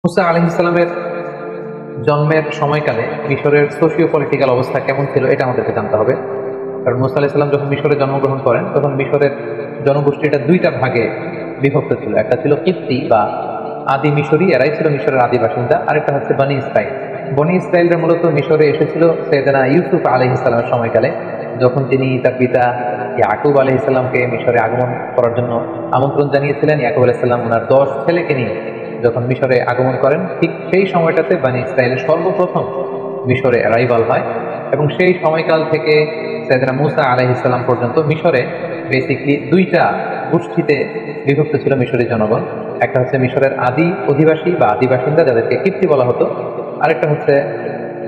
মুসা আলাইহিস সালামের জন্মের সময়কালে মিশরের সোশিও পলিটিক্যাল অবস্থা কেমন ছিল এটা আমাদেরকে জানতে হবে। কারণ মুসা আলাইহিস সালাম যখন মিশরে জন্মগ্রহণ করেন তখন মিশরের জনগোষ্ঠীটা দুইটা ভাগে বিভক্ত ছিল। একটা ছিল কিপ্তি বা আদি মিশরি, এরাই ছিল মিশরের আদি বাসিন্দা। আরেকটা হচ্ছে বনি ইসরাইল। বনি ইসরাইলরা মূলত মিশরে এসেছিল সৈয়দনা ইউসুফ আলাইহিস সালামের সময়কালে, যখন তিনি তার পিতা ইয়াকুব আলাইহিস সালামকে মিশরে আগমন করার জন্য আমন্ত্রণ জানিয়েছিলেন। ইয়াকুব আলাইহিস সালাম ওনার 10 ছেলেকে নিয়ে যখন মিশরে আগমন করেন, ঠিক সেই সময়টাতে বনি ইসরাইলের সর্বপ্রথম মিশরে অ্যারাইভাল হয়। এবং সেই সময়কাল থেকে সৈয়দনা মুসা আলাইহিস সালাম পর্যন্ত মিশরে বেসিকলি দুইটা গোষ্ঠীতে বিভক্ত ছিল মিশরের জনগণ। একটা হচ্ছে মিশরের আদি অধিবাসী বা আদি বাসিন্দা, যাদেরকে কিপ্তি বলা হতো। আরেকটা হচ্ছে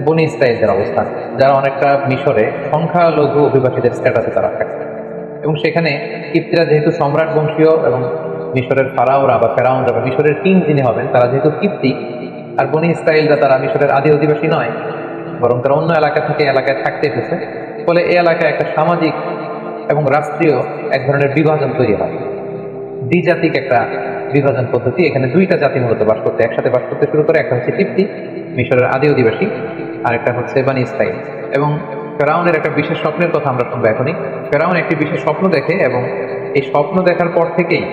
বনি ইসরাইলদের অবস্থান, যারা অনেকটা মিশরে সংখ্যালঘু অধিবাসীদের স্ট্যাটাসে তারা থাকছে। এবং সেখানে কিপ্তিরা যেহেতু সম্রাট বংশীয় এবং মিশরের ফারাওরা বা ফেরাউনরা বা মিশরের কিং যিনি হবেন তারা যেহেতু কিপ্তি, আর বনি ইসরাইলরা তারা মিশরের আদি অধিবাসী নয়, বরং তারা অন্য এলাকা থেকে এলাকায় থাকতে এসেছে। ফলে এই এলাকায় একটা সামাজিক এবং রাষ্ট্রীয় এক ধরনের বিভাজন তৈরি হয়, দ্বিজাতিক একটা বিভাজন পদ্ধতি। এখানে দুইটা জাতি মূলত একসাথে বাস করতে শুরু করে। একটা হচ্ছে কিপ্তি, মিশরের আদি অধিবাসী, আর একটা হচ্ছে বনি ইসরাইল। এবং ফেরাউনের একটা বিশেষ স্বপ্নের কথা আমরা শুনবো এখনই। ফেরাউন একটি বিশেষ স্বপ্ন দেখে এবং এই স্বপ্ন দেখার পর থেকেই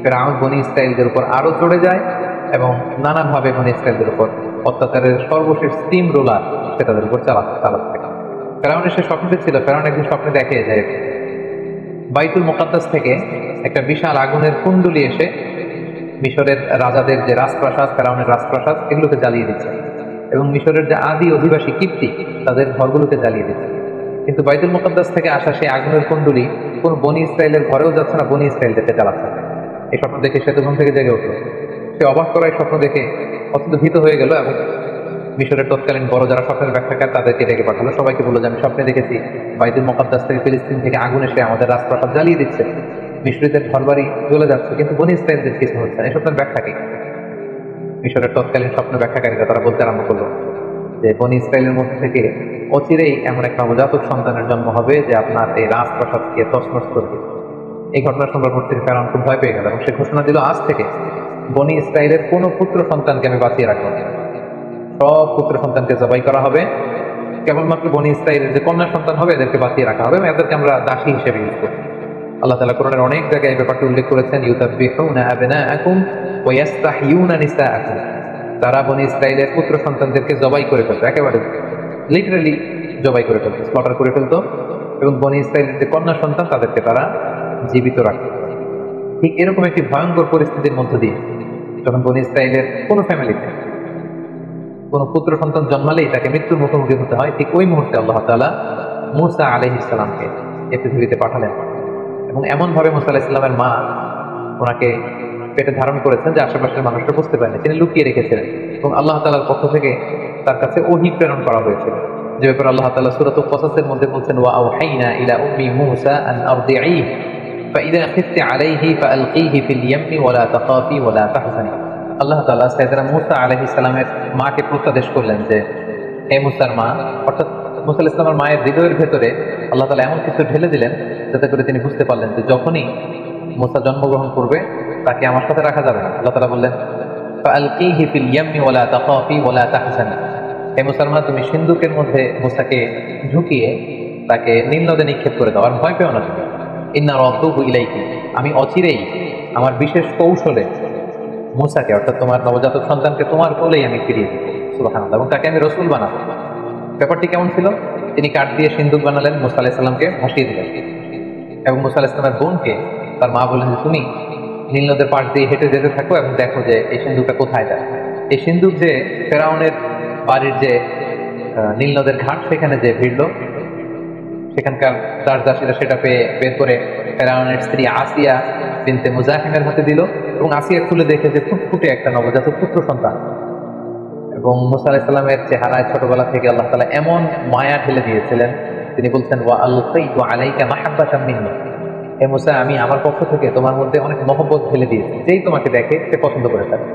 ফেরাউন বনি ইসরাইলদের উপর আরো চড়ে যায় এবং নানাভাবে বনি ইসরাইলদের উপর অত্যাচারের সর্বশেষ স্টিম রোলার সে তাদের উপর চালাতে থাকে। ফেরাউনের সে স্বপ্নটি ছিল, ফেরাউন একদিন স্বপ্নে দেখে যে বাইতুল মুকাদ্দাস থেকে একটা বিশাল আগুনের কুণ্ডলী এসে মিশরের রাজাদের যে রাজপ্রাসাদ, ফেরাউনের রাজপ্রাসাদ, এগুলোকে জ্বালিয়ে দিচ্ছে। এবং মিশরের যে আদি অধিবাসী কিপ্তি তাদের ঘরগুলোকে জ্বালিয়ে দিচ্ছে। কিন্তু বাইতুল মুকাদ্দাস থেকে আসা সেই আগুনের কুণ্ডলী কোন বনি ইসরাইলের ঘরেও যাচ্ছে না, বনি ইসরাইলদেরকে জ্বালাচ্ছে। এই স্বপ্ন দেখে সে তো ঘুম থেকে জেগে উঠলো। সে অবাক করার স্বপ্ন দেখে অত্যন্ত ভীত হয়ে গেল এবং মিশরের তৎকালীন বড় যারা স্বপ্নের ব্যাখ্যাকার তাদেরকে ডেকে পাঠালো। সবাইকে বললো যে আমি স্বপ্নে দেখেছি বাইতুল মুকাদ্দাস থেকে ফিলিস্তিন থেকে আগুন এসে আমাদের রাজপ্রাসাদ জ্বালিয়ে দিচ্ছে, মিশরীদের ঘরবাড়ি জ্বলে যাচ্ছে, কিন্তু বনি ইসরাইলদের কিছু হচ্ছে না। এই স্বপ্নের ব্যাখ্যা কি? মিশরের তৎকালীন স্বপ্ন ব্যাখ্যাকারীরা তারা বলতে আরম্ভ করলো যে বনি ইসরাইলের মধ্যে থেকে অচিরেই এমন একটা নবজাতক সন্তানের জন্ম হবে যে আপনার এই রাজপ্রাসাদকে তছনছ করবে। এই ঘটনা শুনবার পর থেকে ফেরাউন খুব ভয় পেয়ে গেল এবং সে ঘোষণা দিল, আজ থেকে বনি ইসরাইলের কোনো পুত্র সন্তানকে আমি বাঁচিয়ে রাখবো না, সব পুত্র সন্তানকে জবাই করা হবে, কেবলমাত্র বনি ইসরাইলের যে কন্যা সন্তান হবে এদেরকে বাঁচিয়ে রাখা হবে এবং এদেরকে আমরা দাসী হিসেবে ইউজ করব। আল্লাহ তাআলা কোরআনের অনেক জায়গায় এই ব্যাপারটি উল্লেখ করেছেন, ইউযাব্বিহুনা আবনাআকুম ওয়া ইস্তাহইয়ুনা নিসাআকুম। তারা বনি ইসরাইলের পুত্র সন্তানদেরকে জবাই করে ফেলতো, একেবারে লিটারালি জবাই করে ফেলতো, স্লটার করে ফেলতো। এবং বনি ইসরাইলের যে কন্যা সন্তান তাদেরকে তারা জীবিত রাখত। ঠিক এরকম একটি ভয়ঙ্কর পরিস্থিতির মধ্য দিয়ে যখন বনি ইসরাইলের কোনো ফ্যামিলিতে কোনো পুত্র সন্তান জন্মালেই তাকে মৃত্যুর মুখোমুখি হতে হয়, ঠিক ওই মুহূর্তে আল্লাহ তাআলা মুসা আলাইহিস সালামকে এই পৃথিবীতে পাঠালেন। এবং এমনভাবে মুসা আলাইহিস সালামের মা ওনাকে পেটে ধারণ করেছেন যে আশেপাশের মানুষরা বুঝতে পারেনি, তিনি লুকিয়ে রেখেছিলেন। এবং আল্লাহ তাআলার পক্ষ থেকে তার কাছে ওহী প্রেরণ করা হয়েছিল, যে ব্যাপারে আল্লাহ তাআলা সূরাতুল কসাসের মধ্যে বলছেন, ওয়া আওহাইনা ইলা উম্মি মুসা আন আরদিঈহি ফাইযা খিফতি আলাইহি ফাআলকিহি ফিল ইয়ামমি ওয়া লা তাখাফি ওয়া লা তাহজানি। আল্লাহ তাআলা সাইয়েদনা মুসা আলাইহিস সালামের মাকে প্রত্যাদেশ করলেন যে হে মুসার মা, অর্থাৎ মুসা আলাইহিস সালামের মায়ের হৃদয়ের ভেতরে আল্লাহ তাআলা এমন কিছু ঢেলে দিলেন যাতে করে তিনি বুঝতে পারলেন যে যখনই মুসা জন্মগ্রহণ করবে তাকে আমার সাথে রাখা যাবে না। আল্লাহ তাআলা বললেন, ফাআলকিহি ফিল ইয়ামমি ওয়া লা তাখাফি ওয়া লা তাহজানি। হে মুসার মা, তুমি সিন্ধুকের মধ্যে মুসাকে ঢুকিয়ে তাকে নীল নদে নিক্ষেপ করে দাও, আর ভয় পেও না তুমি। ইন্না রাদ্দুহু ইলাইকি, আমি অচিরেই আমার বিশেষ কৌশলে মুসাকে অর্থাৎ তোমার নবজাতক সন্তানকে তোমার কোলেই আমি ফিরিয়ে দিব। সুবহানাল্লাহ। এবং তাকে আমি রসুল বানাবো। ব্যাপারটি কেমন ছিল? তিনি কাঠ দিয়ে সিন্দুক বানালেন, মুসা আলাইহিস সালামকে ভাসিয়ে দিলেন এবং মুসা আলাইহিস সালামের বোনকে তার মা বললেন যে তুমি নীল নদের পাশ দিয়ে হেঁটে যেতে থাকো এবং দেখো যে এই সিন্দুকটা কোথায় যায়। এই সিন্দুক যে ফেরাউনের বাড়ির যে নীল নদের ঘাট সেখানে যে ভিড়ল, সেখানকার দাসদাসীরা সেটা পেয়ে বের করে ফেরাউনের স্ত্রী আসিয়া বিনতে মুজাহিমের হাতে দিল এবং আসিয়া খুলে দেখে যে ফুটফুটে একটা নবজাতক পুত্র সন্তান। এবং মুসা আলাইহিস সালামের চেহারায় ছোটবেলা থেকে আল্লাহ তাআলা এমন মায়া ঢেলে দিয়েছিলেন, তিনি বলছেন, ওয়া আলকাইতু আলাইকা মাহাব্বাতাম মিন্নি। হে মুসা, আমি আমার পক্ষ থেকে তোমার মধ্যে অনেক মহব্বত ঢেলে দিয়েছি, যেই তোমাকে দেখে সে পছন্দ করে থাকে।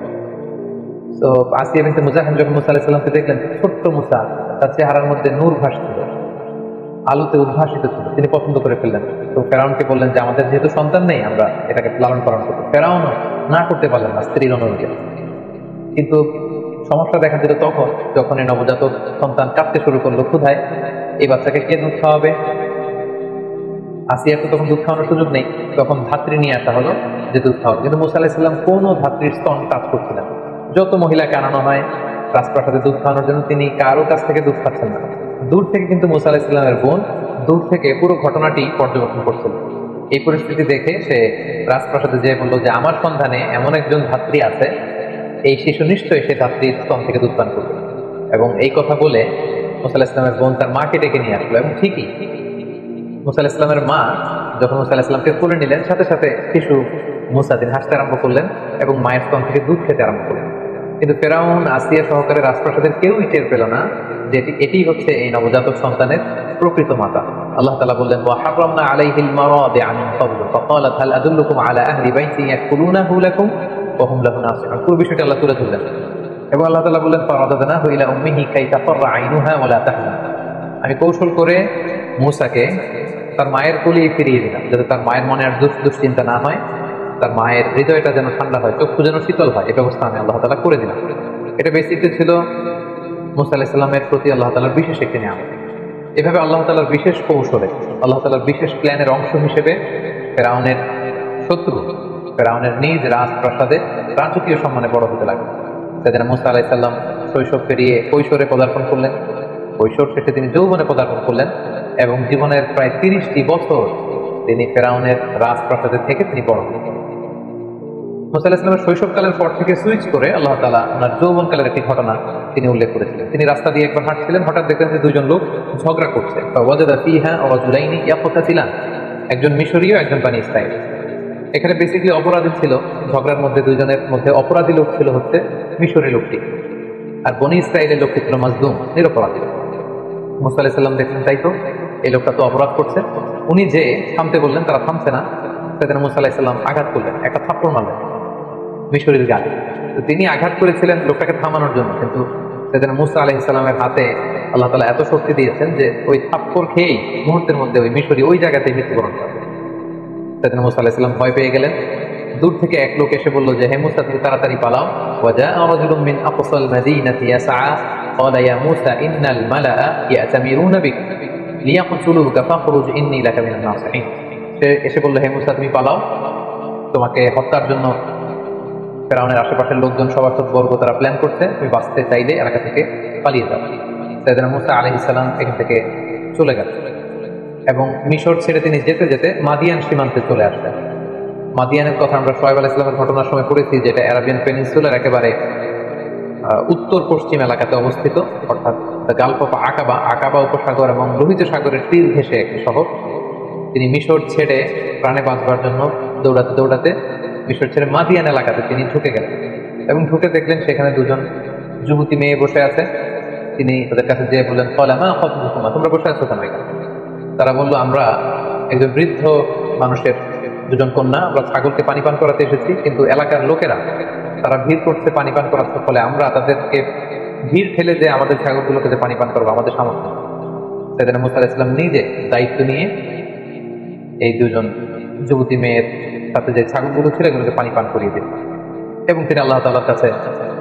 তো আসিয়া বিনতে মুজাহিম যখন মুসা আলাইহিস সালামকে দেখলেন, ছোট্ট মুসা, তার চেহারার মধ্যে নূর ভাসছিল, আলোতে উদ্ভাসিত ছিল, তিনি পছন্দ করে ফেললেন। তো ফেরাউনকে বললেন যে আমাদের যেহেতু সন্তান নেই, আমরা এটাকে লালন পালন করবো। ফেরাউনও না করতে পারলেন না স্ত্রীর অনুরোধে। কিন্তু সমস্যা দেখা দিল তখন যখন এই নবজাতক সন্তান কাঁদতে শুরু করলো ক্ষুধায়। এই বাচ্চাকে কে দুধ খাওয়াবে? আসিয়ার তো তখন দুধ খাওয়ানোর সুযোগ নেই, তখন ধাত্রী নিয়ে আসা হলো যে দুধ খাওয়াবে। কিন্তু মুসা আলাইহিস সালাম কোনো ধাত্রীর স্তন টাচ করছিলেন না। যত মহিলাকে আনানো হয় রাজপ্রাসাদে দুধ খাওয়ানোর জন্য, তিনি কারো কাছ থেকে দুধ খাচ্ছেন না। দূর থেকে কিন্তু মুসা আলাইহিস সালামের বোন দূর থেকে পুরো ঘটনাটি পর্যবেক্ষণ করছিল। এই পরিস্থিতি দেখে সে রাজপ্রাসাদে যেয়ে বললো যে আমার সন্ধানে এমন একজন ধাত্রী আছে, এই শিশু নিশ্চয়ই সে ধাত্রীর স্তন থেকে দুধ পান করবে। এবং এই কথা বলে মুসা আলাইহিস সালামের বোন তার মাকে ডেকে নিয়ে আসলো। এবং ঠিকই মুসা আলাইহিস সালামের মা যখন মুসা আলাইহিস সালামকে কোলে নিলেন, সাথে সাথে শিশু মুসা তিনি হাসতে আরম্ভ করলেন এবং মায়ের স্তন থেকে দুধ খেতে আরম্ভ করলেন। কিন্তু ফেরাউন, আসিয়া সহকারে রাজপ্রাসাদের কেউই টের পেল না যে এটি হচ্ছে এই নবজাতক সন্তানের প্রকৃত মাতা। আল্লাহ তাআলা বললেন, ওয়া হারামনা আলাইহিল মারাদিআ মিন ক্বাবল ফাকালাত হাল আদুল্লুকুম আলা আহলি বাইতিন ইয়াকুলুনাহু লাকুম ওয়া হুম লাহু নাসিহুন। পুরো বিষয়টি আল্লাহ তুলে ধরলেন এবং আল্লাহ তাআলা বললেন, ফারাদাদনাহু ইলা উম্মিহি কাই তাফাররা আইনুহা ওয়া লা তাহজান। আমি কৌশল করে মূসাকে তার মায়ের কোলেই ফিরিয়ে দিলাম, যাতে তার মায়ের মনে আর দুশ্চিন্তা না হয়, তার মায়ের হৃদয়টা যেন ঠান্ডা হয়, চক্ষু যেন শীতল হয়। এই ব্যবস্থা আমি আল্লাহ তাআলা করে দিলাম। এটা বেসিকলি ছিল মুসা আলাইহিস সালামের প্রতি আল্লাহ তাআলার বিশেষ একটি নিয়ামত। এভাবে আল্লাহ তাআলার বিশেষ কৌশলে, আল্লাহ তাআলার বিশেষ প্ল্যানের অংশ হিসেবে ফেরাউনের শত্রু, ফেরাউনের নিজ রাজপ্রাসাদে রাজকীয় সম্মানে বড় হতে লাগলো। সেদিন মুসা আলাইহিস সালাম শৈশব পেরিয়ে কৈশোরে পদার্পণ করলেন, কৈশোর শেষে তিনি যৌবনে পদার্পণ করলেন এবং জীবনের প্রায় 30টি বছর তিনি ফেরাউনের রাজপ্রাসাদে থেকে তিনি বড় হলেন। মুসা আলাইহিস সালামের শৈশবকালের পর থেকে সুইচ করে আল্লাহ তাআলা ওনার যৌবনকালের একটি ঘটনা তিনি উল্লেখ করেছিলেন। তিনি রাস্তা দিয়ে একবার হাঁটছিলেন, হঠাৎ দেখলেন যে দুজন লোক ঝগড়া করছে। ফাওয়াজাদা ফিহা রাজুলাইনি ইয়াকতাতিলান, একজন মিশরীয়, একজন বনী ইসরাঈল। এখানে বেসিক্যালি অপরাধী ছিল, ঝগড়ার মধ্যে দুইজনের মধ্যে অপরাধী লোক ছিল হচ্ছে মিশরী লোকটি, আর বনী ইসরাঈলের লোকটি ছিল মাজলুম, নিরপরাধী। মুসা আলাইহিস সালাম দেখলেন তাই তো, এই লোকটা তো অপরাধ করছে। উনি যে থামতে বললেন, তারা থামছে না। সেদিন মুসা আলাইহিস সালাম আঘাত করলেন, একটা থাপ্পড় মারলেন মিশরীর গালে। তো তিনি আঘাত করেছিলেন লোকটাকে থামানোর জন্য, কিন্তু সেদিন মুসা আলাইহিস সালামের হাতে আল্লাহ তাআলা এত শক্তি দিয়েছেন যে ওই থাপ্পড় খেয়েই মুহূর্তের মধ্যে ওই মিশরী ওই জায়গাতেই মৃত্যুবরণ করে। সেদিন মুসা আলাইহিস সালাম ভয় পেয়ে গেলেন। দূর থেকে এক লোক এসে বলল যে, হে মুসা, তুমি তাড়াতাড়ি পালাও। ওয়াজাআ রাজুলুম মিন আকসাল মাদিনাতি ইয়াসআ ক্বালা ইয়া মুসা ইন্নাল মালাআ ইয়াতামিরুনা বিক লিয়াকতুলুকা ফাখরুজ ইন্নী লাকা মিনান নাসিহিন। সে এসে বলল, হে মুসা, তুমি পালাও, তোমাকে হত্যার জন্য ফেরাউনের আশেপাশের লোকজন, সভাসদ বর্গ তারা প্ল্যান করছে, তুমি বাঁচতে চাইলে এলাকা থেকে পালিয়ে যাও। সাইয়েদনা মুসা আলাইহিস সালাম এখান থেকে চলে গেলেন এবং মিশর ছেড়ে তিনি যেতে যেতে মাদিয়ান সীমান্তে চলে আসলেন। মাদিয়ানের কথা আমরা শুআয়ব আলাইহিস সালামের ঘটনার সময় পড়েছি, যেটা আরাবিয়ান পেনিনসুলার একেবারে উত্তর পশ্চিম এলাকাতে অবস্থিত, অর্থাৎ গালফ অফ আকাবা, আকাবা উপসাগর এবং লোহিত সাগরের তীর ঘেঁষে একটি শহর। তিনি মিশর ছেড়ে প্রাণে বাঁচবার জন্য দৌড়াতে দৌড়াতে মিশর ছেড়ে মাদিয়ান এলাকাতে তিনি ঢুকে গেলেন এবং ঢুকে দেখলেন সেখানে দুজন যুবতী মেয়ে বসে আছে। তিনি তাদের কাছে যেয়ে বললেন, মা খাতুবুকুমা, তোমরা বসে আছো কেন এখানে? তারা বলল, আমরা একজন বৃদ্ধ মানুষের দুজন কন্যা, আমরা ছাগলকে পানি পান করাতে এসেছি, কিন্তু এলাকার লোকেরা তারা ভিড় করছে পানি পান করার ফলে আমরা তাদেরকে ভিড় ঠেলে যে আমাদের ছাগলগুলোকে যে পানি পান করবো আমাদের সামর্থ্য। সেদিন মুসা আলাইহিস সালাম নিজে দায়িত্ব নিয়ে এই দুজন যুবতী মেয়ের সাথে যে ছাগলগুলো ছিল এগুলোকে পানি পান করিয়ে দিলেন এবং তিনি আল্লাহ তাআলার কাছে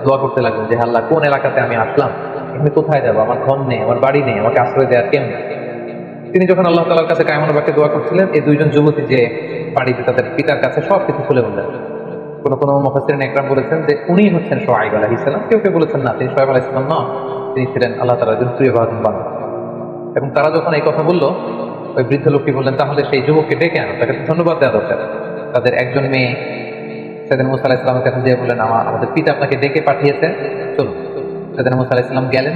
দোয়া করতে লাগলেন যে, আল্লাহ, কোন এলাকাতে আমি আসলাম, এখানে কোথায় যাবো, আমার ঘর নেই, আমার বাড়ি নেই, আমাকে আশ্রয় দেওয়ার কেউ নেই। তিনি যখন আল্লাহ তাআলার কাছে কায়মনোবাক্যে দোয়া করছিলেন, এই দুইজন যুবতী যে বাড়িতে তাদের পিতার কাছে সবকিছু খুলে বললেন। কোনো মুফাসসিরিন একরাম বলেছেন যে উনিই হচ্ছেন শুআয়ব আলাইহিস সালাম, কেউ কেউ বলেছেন না, তিনি শুআয়ব আলাইহিস সালাম নন, তিনি ছিলেন আল্লাহ তাআলার একজন প্রিয় বান্দা। এবং তারা যখন এই কথা বলল, ওই বৃদ্ধ লোকটি বললেন, তাহলে সেই যুবককে ডেকে আনো, তাকে ধন্যবাদ দেওয়া দরকার। তাদের একজন মেয়ে সেদিন মুসা আলাইহিস সালামের কাছে যেয়ে বললেন, আমাদের পিতা আপনাকে ডেকে পাঠিয়েছেন, চলুন। সেদিন মুসা আলাইহিস সালাম গেলেন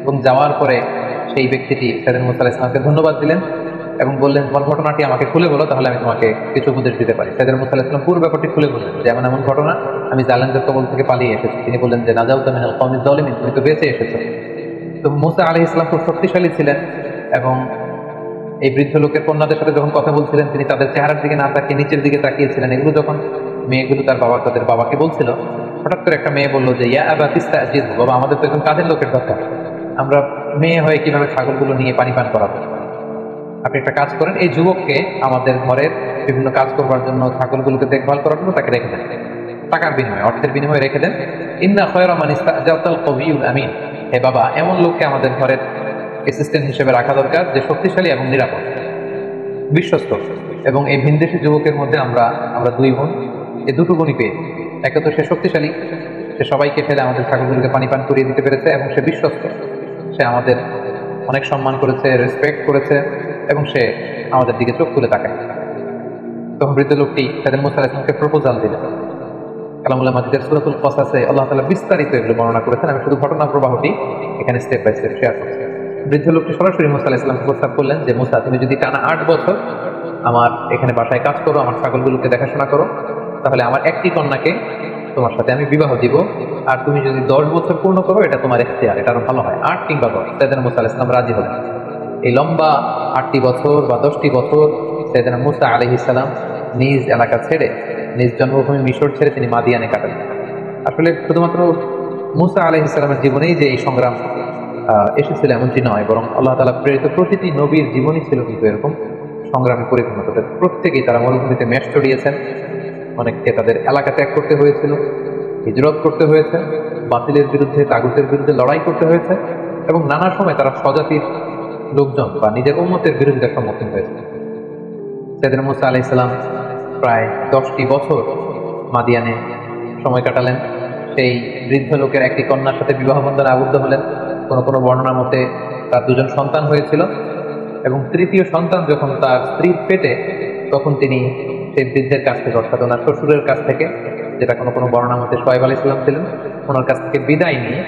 এবং যাওয়ার পরে সেই ব্যক্তিটি সেদিন মুসা আলাইহিস সালামকে ধন্যবাদ দিলেন এবং বললেন, তোমার ঘটনাটি আমাকে খুলে বলো, তাহলে আমি তোমাকে কিছু উপদেশ দিতে পারি। সেদিন মুসা আলাইহিস সালাম পুরো ব্যাপারটি খুলে বললেন যে, এমন এমন ঘটনা, আমি জালেমদের কবল থেকে পালিয়ে এসেছি। তিনি বললেন যে, নাজাউতা মিনাল কওমিজ যালিমিন, তুমি তো বেঁচে এসেছো। তো মুসা আলাইহিস সালাম খুব শক্তিশালী ছিলেন এবং এই বৃদ্ধ লোকের কন্যাদের সাথে যখন কথা বলছিলেন, তিনি তাদের চেহারার দিকে না তাকিয়ে নিচের দিকে তাকিয়েছিলেন। এগুলো যখন মেয়েগুলো তাদের বাবাকে বলছিল, হঠাৎ করে একটা মেয়ে বললো যে, ইয়া আবা তিস্তাজিদ, বাবা, আমাদের তো একজন কাজের লোকের দরকার, আমরা মেয়ে হয়ে কিভাবে ছাগলগুলো নিয়ে পানি পান করাবো? আপনি একটা কাজ করেন, এই যুবককে আমাদের ঘরের বিভিন্ন কাজ করবার জন্য, ছাগলগুলোকে দেখভাল করার জন্য তাকে রেখে দেন, টাকার বিনিময়ে, অর্থের বিনিময়ে রেখে দেন, ইন্না খায়রা মান ইস্তাজারতাল কবিয়ুল আমিন, হে বাবা এমন লোককে আমাদের ঘরের অ্যাসিস্ট্যান্ট হিসেবে রাখা দরকার যে শক্তিশালী এবং নিরাপদ, বিশ্বস্ত। এবং এই ভিনদেশী যুবকের মধ্যে আমরা দুই বোন, এই দুটো গুণই পেয়েছি। একে তো সে শক্তিশালী, সে সবাইকে ফেলে আমাদের ছাগলগুলোকে পানি পান করিয়ে দিতে পেরেছে, এবং সে বিশ্বস্ত, সে আমাদের অনেক সম্মান করেছে, রেসপেক্ট করেছে, এবং সে আমাদের দিকে চোখ তুলে তাকায়। তখন বৃদ্ধ লোকটি তাদের মুসা আলাইহিস সালামকে প্রপোজাল দিলেন। কালামুল্লাহ মাজিদের সূরাতুল কসাসে আল্লাহ তাআলা বিস্তারিত এগুলো বর্ণনা করেছেন, আমি শুধু ঘটনা প্রবাহটি এখানে স্টেপ বাই স্টেপ শেয়ার করছি। বৃদ্ধ লোকটি সরাসরি মুসা আলাইহিস সালামকে প্রস্তাব করলেন যে মুসা, তুমি যদি টানা 8 বছর আমার এখানে বাসায় কাজ করো, আমার ছাগলগুলোকে দেখাশোনা করো, তাহলে আমার একটি কন্যাকে তোমার সাথে আমি বিবাহ দিব। আর তুমি যদি 10 বছর পূর্ণ করো, এটা তোমার ইখতিয়ার, এটা আরো ভালো হয়, 8 কিংবা 10। সাইয়েদনা মুসা আলাইহিস সালাম রাজি হলেন। এই লম্বা 8টি বছর বা 10টি বছর সাইয়েদনা মুসা আলাইহিস সালাম নিজ এলাকা ছেড়ে, নিজ জন্মভূমি মিশর ছেড়ে তিনি মাদিয়ানে কাটালেন। আসলে শুধুমাত্র মুসা আলাইহিস সালামের জীবনেই যে এই সংগ্রাম এসেছিল এমনটি নয়, বরং আল্লাহ তাআলা প্রেরিত প্রতিটি নবীর জীবনই ছিল কিন্তু এরকম সংগ্রামে পরিপূর্ণ। তাদের প্রত্যেকেই তারা মরুভূমিতে মেষ চড়িয়েছেন, অনেককে তাদের এলাকা ত্যাগ করতে হয়েছিল, হিজরত করতে হয়েছে, বাতিলের বিরুদ্ধে, তাগুতের বিরুদ্ধে লড়াই করতে হয়েছে, এবং নানা সময় তারা স্বজাতির লোকজন বা নিজের উম্মতের বিরোধিতার সম্মুখীন হয়েছে। সাইয়েদনা মুসা আলাইহিস সালাম প্রায় 10টি বছর মাদিয়ানে সময় কাটালেন। সেই বৃদ্ধ লোকের একটি কন্যার সাথে বিবাহ বন্ধনে আবদ্ধ হলেন। কোনো কোনো বর্ণনা মতে তার 2জন সন্তান হয়েছিল, এবং তৃতীয় সন্তান যখন তার স্ত্রীর পেটে, তখন তিনি সেই বৃদ্ধের কাছ থেকে, অর্থাৎ ওনার শ্বশুরের কাছ থেকে, যেটা কোনো কোনো বর্ণনা মতে শুআয়ব আলাইহিস সালাম ছিলেন, ওনার কাছ থেকে বিদায় নিয়ে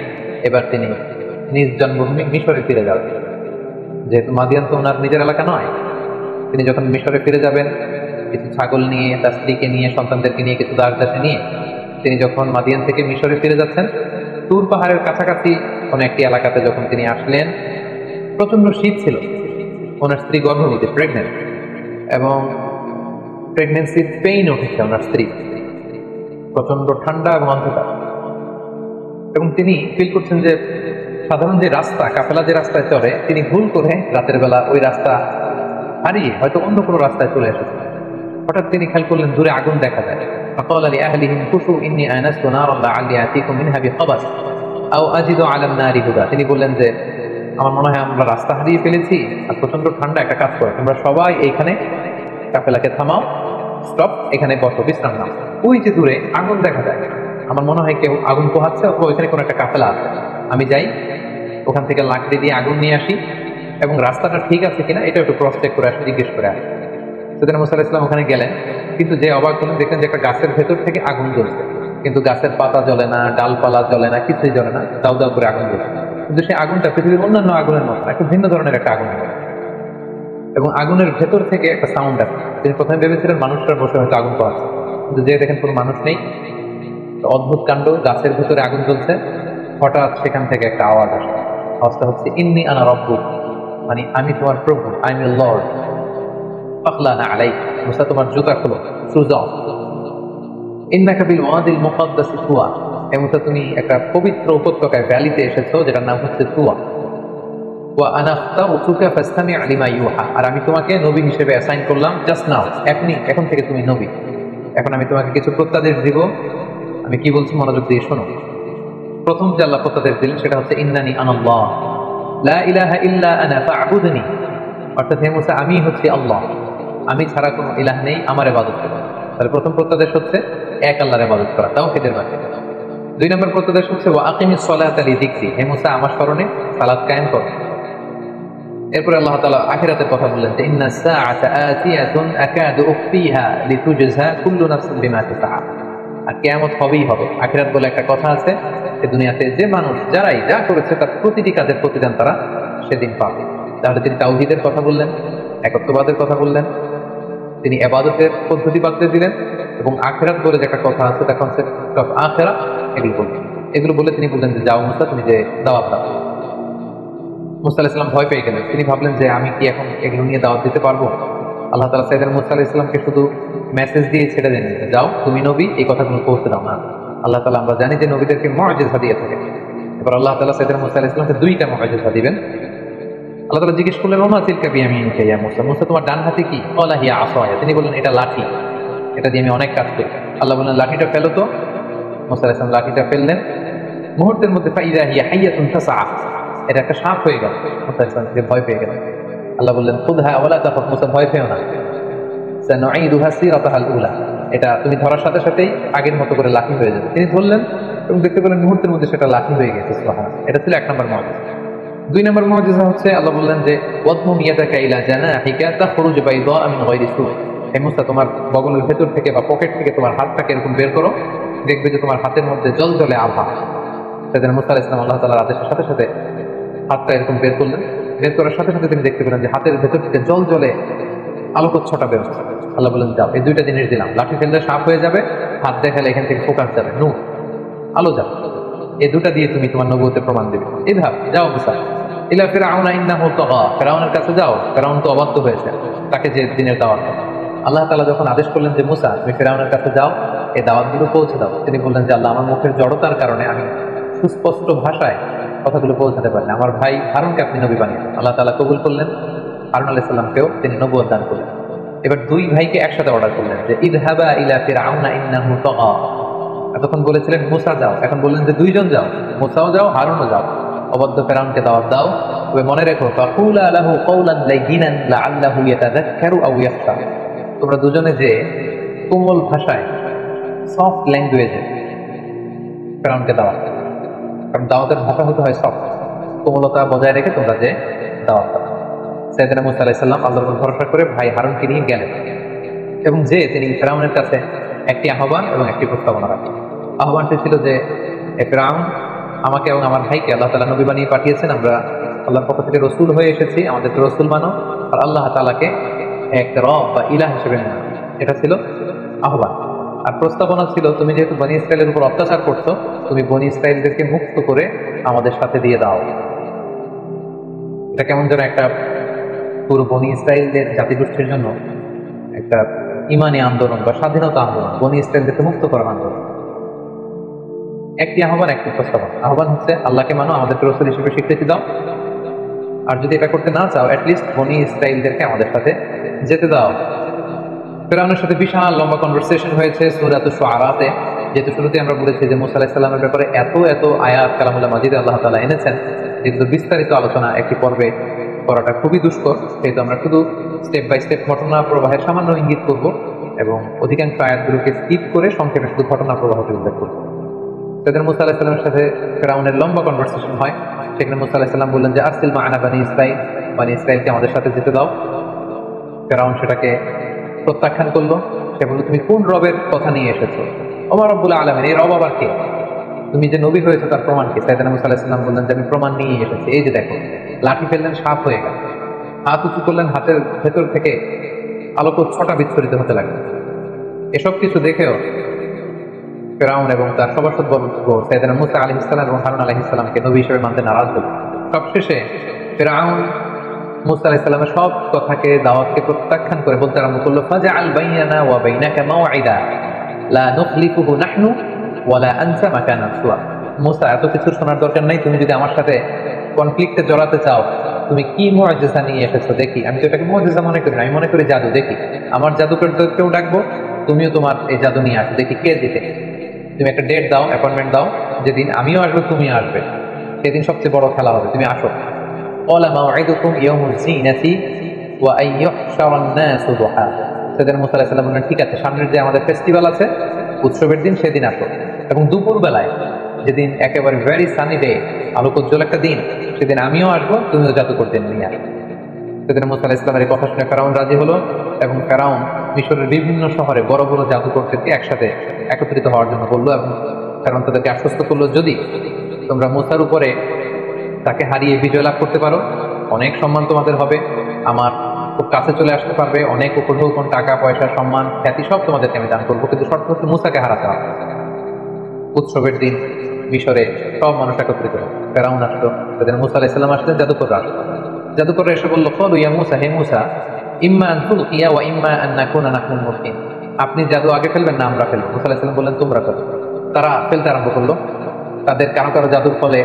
এবার তিনি নিজ জন্মভূমি মিশরে ফিরে যাবেন। যেহেতু মাদিয়ান তো ওনার নিজের এলাকা নয়, তিনি যখন মিশরে ফিরে যাবেন কিছু ছাগল নিয়ে, তার স্ত্রীকে নিয়ে, সন্তানদেরকে নিয়ে, কিছু দাসদাসী নিয়ে, তিনি যখন মাদিয়ান থেকে মিশরে ফিরে যাচ্ছেন, তুর পাহাড়ের কাছাকাছি কোনো একটি এলাকাতে যখন তিনি আসলেন, প্রচন্ড শীত ছিল, ওনার স্ত্রী গর্ভবতী, প্রেগনেন্ট, এবং প্রেগনেন্সির পেইন উঠেছে ওনার স্ত্রী, প্রচন্ড ঠান্ডা এবং অন্ধকার, এবং তিনি ফিল করছেন যে সাধারণ যে রাস্তা, কাফেলা যে রাস্তায় চলে, তিনি ভুল করে রাতের বেলা ওই রাস্তা হারিয়ে হয়তো অন্য কোনো রাস্তায় চলে এসেছে। হঠাৎ তিনি খেয়াল করলেন দূরে আগুন দেখা যায়। فقال لأهلهم كثوا إني آنست نارا لعلي آتيكم منها بقبس أو أجد على النار هدى। তিনি বললেন যে আমার মনে হয় আমরা রাস্তা হারিয়ে ফেলেছি, আর প্রচন্ড ঠান্ডা, একটা কাজ করো, তোমরা সবাই এইখানে কাফেলাকে থামাও, স্টপ, এখানে বসো, বিশ্রাম নাও। ওই যে দূরে আগুন দেখা যায়, আমার মনে হয় কেউ আগুন পোহাচ্ছে, অথবা ওইখানে কোনো একটা কাফেলা আছে, আমি যাই ওখান থেকে লাকড়ি দিয়ে আগুন নিয়ে আসি, এবং রাস্তাটা ঠিক আছে কিনা এটা একটু ক্রস চেক করে আসি, জিজ্ঞেস করে আসি। সাইয়েদনা মুসা আলাইহিস সালাম ওখানে গেলেন, কিন্তু যে অবাক হলেন, দেখলেন যে একটা গাছের ভেতর থেকে আগুন জ্বলছে, কিন্তু গাছের পাতা জ্বলে না, ডালপালা জ্বলে না, কিছুই জ্বলে না, দাউ দাউ করে আগুন জ্বলছে। কিন্তু সেই আগুনটা পৃথিবীর অন্যান্য আগুনের মতো না, একটু ভিন্ন ধরনের একটা আগুন, এবং আগুনের ভেতর থেকে একটা সাউন্ড আসে। তিনি প্রথমে ভেবেছিলেন মানুষরা বসে হয়তো আগুন পাচ্ছে, কিন্তু যে দেখেন কোনো মানুষ নেই, অদ্ভুত কাণ্ড, গাছের ভেতরে আগুন জ্বলছে। হঠাৎ সেখান থেকে একটা আওয়াজ আসে, আওয়াজটা হচ্ছে ইন্নী আনা রব্বুক, মানে আমি তোমার প্রভু, আই এম ইউর লর্ড, ফাখলানা আলাইক, মুসা তোমার জুতা খোলো, শুজ অফ, ইন্নাকা বিল ওয়াদিল মুকাদ্দাসি তুয়া, হে মুসা তুমি একটা পবিত্র উপত্যকায়, ভ্যালিতে এসেছো, যেটার নাম হচ্ছে তুয়া। ওয়া আনা আখতারতুকা ফাসতামি' লিমা ইউহা, আর আমি তোমাকে নবী হিসেবে অ্যাসাইন করলাম জাস্ট নাও, এখন থেকে তুমি নবী, এখন আমি তোমাকে কিছু প্রত্যাদেশ দিব, আমি কি বলছি মনোযোগ দিয়ে শোনো। প্রথম যে আল্লাহ প্রত্যাদেশ দিলেন সেটা হচ্ছে ইন্নানি আনাল্লাহ লা ইলাহা ইল্লা আনা ফা'বুদনি, অর্থাৎ হে মুসা আমি হচ্ছি আল্লাহ, আমি ছাড়া কোনো ইলাহ নেই, আমার ইবাদত করো। তাহলে প্রথম প্রত্যাদেশ হচ্ছে এক আল্লাহর ইবাদত করা, তাওহীদের মাধ্যমে। 2 নম্বর প্রত্যাদেশ হচ্ছে ওয়া আকিমিস সালাতা লিযিকরি, হে মুসা আমার স্মরণে সালাত কায়েম করো। এরপরে আল্লাহ তাআলা আখিরাতের কথা বললেন যে ইন্নাস সাআতা আতিয়াতুন আকাদু উখফিহা লিতুজজা কুল্লু নাফসিন বিমা তাসআ, আর কিয়ামত হবেই হবে। আখিরাত বলে একটা কথা আছে, এই দুনিয়াতে যে মানুষ যারাই যা করেছে তার প্রতিটি কাজের প্রতিদান তারা সেদিন পাবে। তাহলে তিনি তাওহীদের কথা বললেন, একত্ববাদের কথা বললেন, তিনি ইবাদতের পদ্ধতি বাতলে দিলেন, এবং আখিরাত বলে যে একটা কথা আছে, দ্য কনসেপ্ট অফ আখিরাত, এগুলো বলে তিনি বললেন যে যাও মুসা তুমি যে দাওয়াত দাও। মুসা আলাইহিস সালাম ভয় পেয়ে গেলেন, তিনি ভাবলেন যে আমি কি এখন এগুলো নিয়ে দাওয়াত দিতে পারবো? আল্লাহ তাআলা সাইয়েদনা মুসা আলাইহিস সালামকে শুধু মেসেজ দিয়ে ছেড়ে দেন, যাও তুমি নবী, এই কথাগুলো পৌঁছে দাও না। আল্লাহ তাআলা আমরা জানি যে নবীদেরকে মুআজিজা দিয়ে থাকে। এবার আল্লাহ তাআলা সাইয়েদনা মুসা আলাইহিস সালামকে 2টা মুআজিজা দিবেন। আল্লাহ তাআলা জিজ্ঞেস করলেন ওমা তিলকা বিয়ামিনিকা ইয়া মুসা, মুসা তোমার ডান হাতে কি? ক্বালা হিয়া আসায়া, তিনি বললেন এটা লাঠি, এটা দিয়ে আমি অনেক কাজ করি। আল্লাহ বললেন লাঠিটা ফেলো তো। মুসা আলাইহিস সালাম লাঠিটা ফেললেন, মুহূর্তের মধ্যে ফাইদা হিয়া হাইয়াতুন তাসআ, এটা একটা সাপ হয়ে গেল। মুসা আলাইহিস সালাম ভয় পেয়ে গেলেন। আল্লাহ বললেন খুযহা ওয়ালা তাখাফ, মুসা ভয় পেও না, সানুঈদুহা সিরাতাহাল উলা, এটা তুমি ধরার সাথে সাথেই আগের মতো করে লাঠি হয়ে যাবে। তিনি ধরলেন এবং দেখতে পেলেন মুহূর্তের মধ্যে সেটা লাঠি হয়ে গেছে। সুবহানাল্লাহ। এটা ছিল 1 নম্বর মুআজিজা। 2 নম্বর মুআজিজা হচ্ছে আল্লাহ বললেন যে ওয়াদমুম ইয়াদাকা ইলা জানাহিকা তাখরুজ বাইদা মিন গায়রি সু, হে মুসা তোমার বগলের ভেতর থেকে বা পকেট থেকে তোমার হাতটাকে এরকম বের করো, দেখবে যে তোমার হাতের মধ্যে জলজলে আভা। সেদিন মুসা আলাইহিস সালাম আল্লাহ তাআলার আদেশের সাথে সাথে হাতটা এরকম বের করলেন। বের করার সাথে সাথে তিনি দেখতে পেলেন যে হাতের ভেতর থেকে জলজলে আলোকচ্ছটা বের হচ্ছে। আল্লাহ বললেন যাও, এই 2টা জিনিস দিলাম, লাঠি ফেললে সাপ হয়ে যাবে, হাত দেখালে এখান থেকে ফোকাস যাবে, নূর আলো যাবে, এই 2টা দিয়ে তুমি তোমার নবুয়তের প্রমাণ দেবে। ইযহাব, যাও মুসা ইলা ফিরআউনা ইন্নাহু তাগা, ফিরআউনের কাছে যাও, ফিরআউন তো অবাধ্য হয়েছে, তাকে যে দিনের দাওয়াত। আল্লাহ তাআলা যখন আদেশ করলেন যে মুসা তুমি ফিরআউনের কাছে যাও, এই দাওয়াতগুলো পৌঁছে দাও, তিনি বললেন যে আল্লাহ আমার মুখের জড়তার কারণে আমি সুস্পষ্ট ভাষায় কথাগুলো পৌঁছাতে পারেন, আমার ভাই হারুনকে আপনি নবী বানিয়ে দেন। আল্লাহ তাআলা কবুল করলেন, হারুন আলাইহিস সালামকেও তিনি নবুয়ত দান করলেন। এবার 2 ভাইকে একসাথে অর্ডার করলেন যে ইযহাবা ইলা ফিরআউনা ইন্নাহু তাগা। এতক্ষণ বলেছিলেন মুসা যাও, এখন বললেন যে 2 জন যাও, মুসাও যাও হারুনও যাও, অবাধ্য ফিরআউনকে দাওয়াত দাও। তবে মনে রেখো ফাকুলা লাহু কাওলান লাইয়িনান লাআল্লাহু ইয়াতাযাক্কারু আও ইয়াখশা, তোমরা দুজনে যে কোমল ভাষায় সফট ল্যাঙ্গুয়েজে ফিরআউনকে দাওয়াত, কারণ দাওয়াতের ভাষা হতে হয় সফট, কোমলতা বজায় রেখে তোমরা যে দাওয়াত দাও। সাইয়েদনা মুসা আলাইহিস সালাম আল্লাহর উপর ভরসা করে ভাই হারুনকে নিয়ে গেলেন এবং যে তিনি ফিরআউনের কাছে একটি আহ্বান এবং একটি প্রস্তাবনা রাখেন। আহ্বানটি ছিল যে ফিরআউন, আমাকে এবং আমার ভাইকে আল্লাহ তাআলা নবী বানিয়ে পাঠিয়েছেন, আমরা আল্লাহর পক্ষ থেকে রসুল হয়ে এসেছি, আমাদেরকে রসুল মানো আর আল্লাহ তাআলাকে এক রব বা ইলাহ হিসেবে মানো। এটা ছিল আহ্বান। আর প্রস্তাবনা ছিল তুমি যেহেতু বনী ইসরায়েলের উপর অত্যাচার করছো, তুমি বনী ইসরায়েলদেরকে মুক্ত করে আমাদের সাথে দিয়ে দাও। এটা কেমন যেন একটা পুরো বনী ইসরায়েলদের জাতিগোষ্ঠীর জন্য একটা ইমানি আন্দোলন বা স্বাধীনতা আন্দোলন, বনী ইসরায়েলদেরকে মুক্ত করার আন্দোলন। একটি আহ্বান, একটি প্রস্তাবনা। আহ্বান হচ্ছে আল্লাহকে মানো, আমাদেরকে রাসূল হিসেবে স্বীকৃতি দাও, আর যদি এটা করতে না চাও অ্যাটলিস্ট বনী ইসরায়েলদেরকে আমাদের সাথে যেতে দাও। ফিরআউনের সাথে বিশাল লম্বা কনভারসেশন হয়েছে সূরাতুশ শুআরাতে। যেহেতু শুরুতে আমরা বলেছি যে মুসা আলাইহিস সালামের ব্যাপারে এত এত আয়াত কালামুল্লাহ মাজিদে আল্লাহ তাআলা এনেছেন, যেগুলো বিস্তারিত আলোচনা একটি পর্বে করাটা খুবই দুষ্কর, সেহেতু আমরা শুধু স্টেপ বাই স্টেপ ঘটনা প্রবাহের সামান্য ইঙ্গিত করব এবং অধিকাংশ আয়াতগুলোকে স্কিপ করে সংক্ষেপে শুধু ঘটনা প্রবাহটি উল্লেখ করব। সেদিন মুসা আলাইহিস সালামের সাথে ফিরআউনের লম্বা কনভারসেশন হয়। সেখানে মুসা আলাইহিস সালাম বললেন যে আরসিল মা'আনা বানি ইসরাঈল, বানি ইসরাঈলকে আমাদের সাথে যেতে দাও। ফিরআউন সেটাকে প্রত্যাখ্যান করলো। সে বলল তুমি কোন রবের কথা নিয়ে এসেছো? ওমা রব্বুল আলামিন, এই রব আবার কে? তুমি যে নবী হয়েছো তার প্রমাণ কি? সাইয়েদনা মুসা আলাইহিস সালাম বললেন যে আমি প্রমাণ নিয়ে এসেছি, এই যে দেখো। লাঠি ফেললেন, সাপ হয়ে গেল। হাত উঁচু করলেন, হাতের ভেতর থেকে আলোকচ্ছটা বিচ্ছুরিত হতে লাগলো। এসব কিছু দেখেও ফিরআউন এবং তার সভাসদবর্গ সাইয়েদনা মুসা আলাইহিস সালাম এবং হারুন আলাইহিস সালামকে নবী হিসেবে মানতে নারাজ হল। সবশেষে ফিরআউন মুসা আলাইহিস সালামের সব কথাকে, দাওয়াতকে প্রত্যাখ্যান করে বলতে আরম্ভ করলো ফাজআল বাইনানা ওয়া বাইনাকা মাওঈদা লা নুখলিফুহু নাহনু ওয়া লা আনসা মাকানান সুয়া। মুসা, এত কিছু শোনার দরকার নাই, তুমি যদি আমার সাথে কনফ্লিক্টে জড়াতে চাও, তুমি কি মুআজিজা নিয়ে এসেছো দেখি। আমি তো এটাকে মুআজিজা মনে করি না, আমি মনে করি জাদু। দেখি আমার জাদুকরদেরকেও ডাকবো, তুমিও তোমার এই জাদু নিয়ে আসো, দেখি কে জিতে। তুমি একটা ডেট দাও, অ্যাপয়েন্টমেন্ট দাও, যেদিন আমিও আসবো তুমিও আসবে, সেদিন সবচেয়ে বড় খেলা হবে, তুমি আসো। ক্বালা মাওঈদুকুম ইয়াউমুজ যিনাতি ওয়া আন ইউহশারান নাসু দুহা। সেদিন মুসা আলাইহিস সালাম বললেন ঠিক আছে, সামনের যে আমাদের ফেস্টিভ্যাল আছে, উৎসবের দিন, সেদিন আসো। এবং দুপুর বেলায়, যেদিন একেবারে ভেরি সানি ডে, আলোকোজ্জ্বল একটা দিন, সেদিন আমিও আসবো, তুমিও জাদু করতে নিয়ে আসবে। সেদিন মুসা আলাইহিস সালামের এই কথা শুনে ফিরআউন রাজি হলো এবং ফিরআউন মিশরের বিভিন্ন শহরে বড় বড় জাদুকরদেরকে একসাথে একত্রিত হওয়ার জন্য বললো এবং ফিরআউন তাদেরকে আশ্বস্ত করলো যদি তোমরা মুসার উপরে তাকে হারিয়ে বিজয় লাভ করতে পারো, অনেক সম্মান তোমাদের হবে, আমার খুব কাছে চলে আসতে পারবে, অনেক উপঢৌকন, টাকা পয়সা, সম্মান, খ্যাতি সব তোমাদেরকে আমি দান করবো, কিন্তু শর্ত হচ্ছে মুসাকে হারাতে হবে। উৎসবের দিন মিশরে সব মানুষ একত্রিত হবে। ফিরআউন আসলো, সেদিন মুসা আলাইহিস সালাম আসলেন, জাদুকররা আসলো। জাদুকররা এসে বললো ক্বালু ইয়া মুসা, হে মুসা, ইম্মা আন তুলকিয়া ওয়া ইম্মা আন নাকুনা নাহনুল মুলকিন। আপনি জাদু আগে ফেলবেন না আমরা ফেলবো? মুসা আলাইহিস সালাম বললেন তোমরা করো। তারা ফেলতে আরম্ভ করলো। তাদের কারো কারো জাদুর ফলে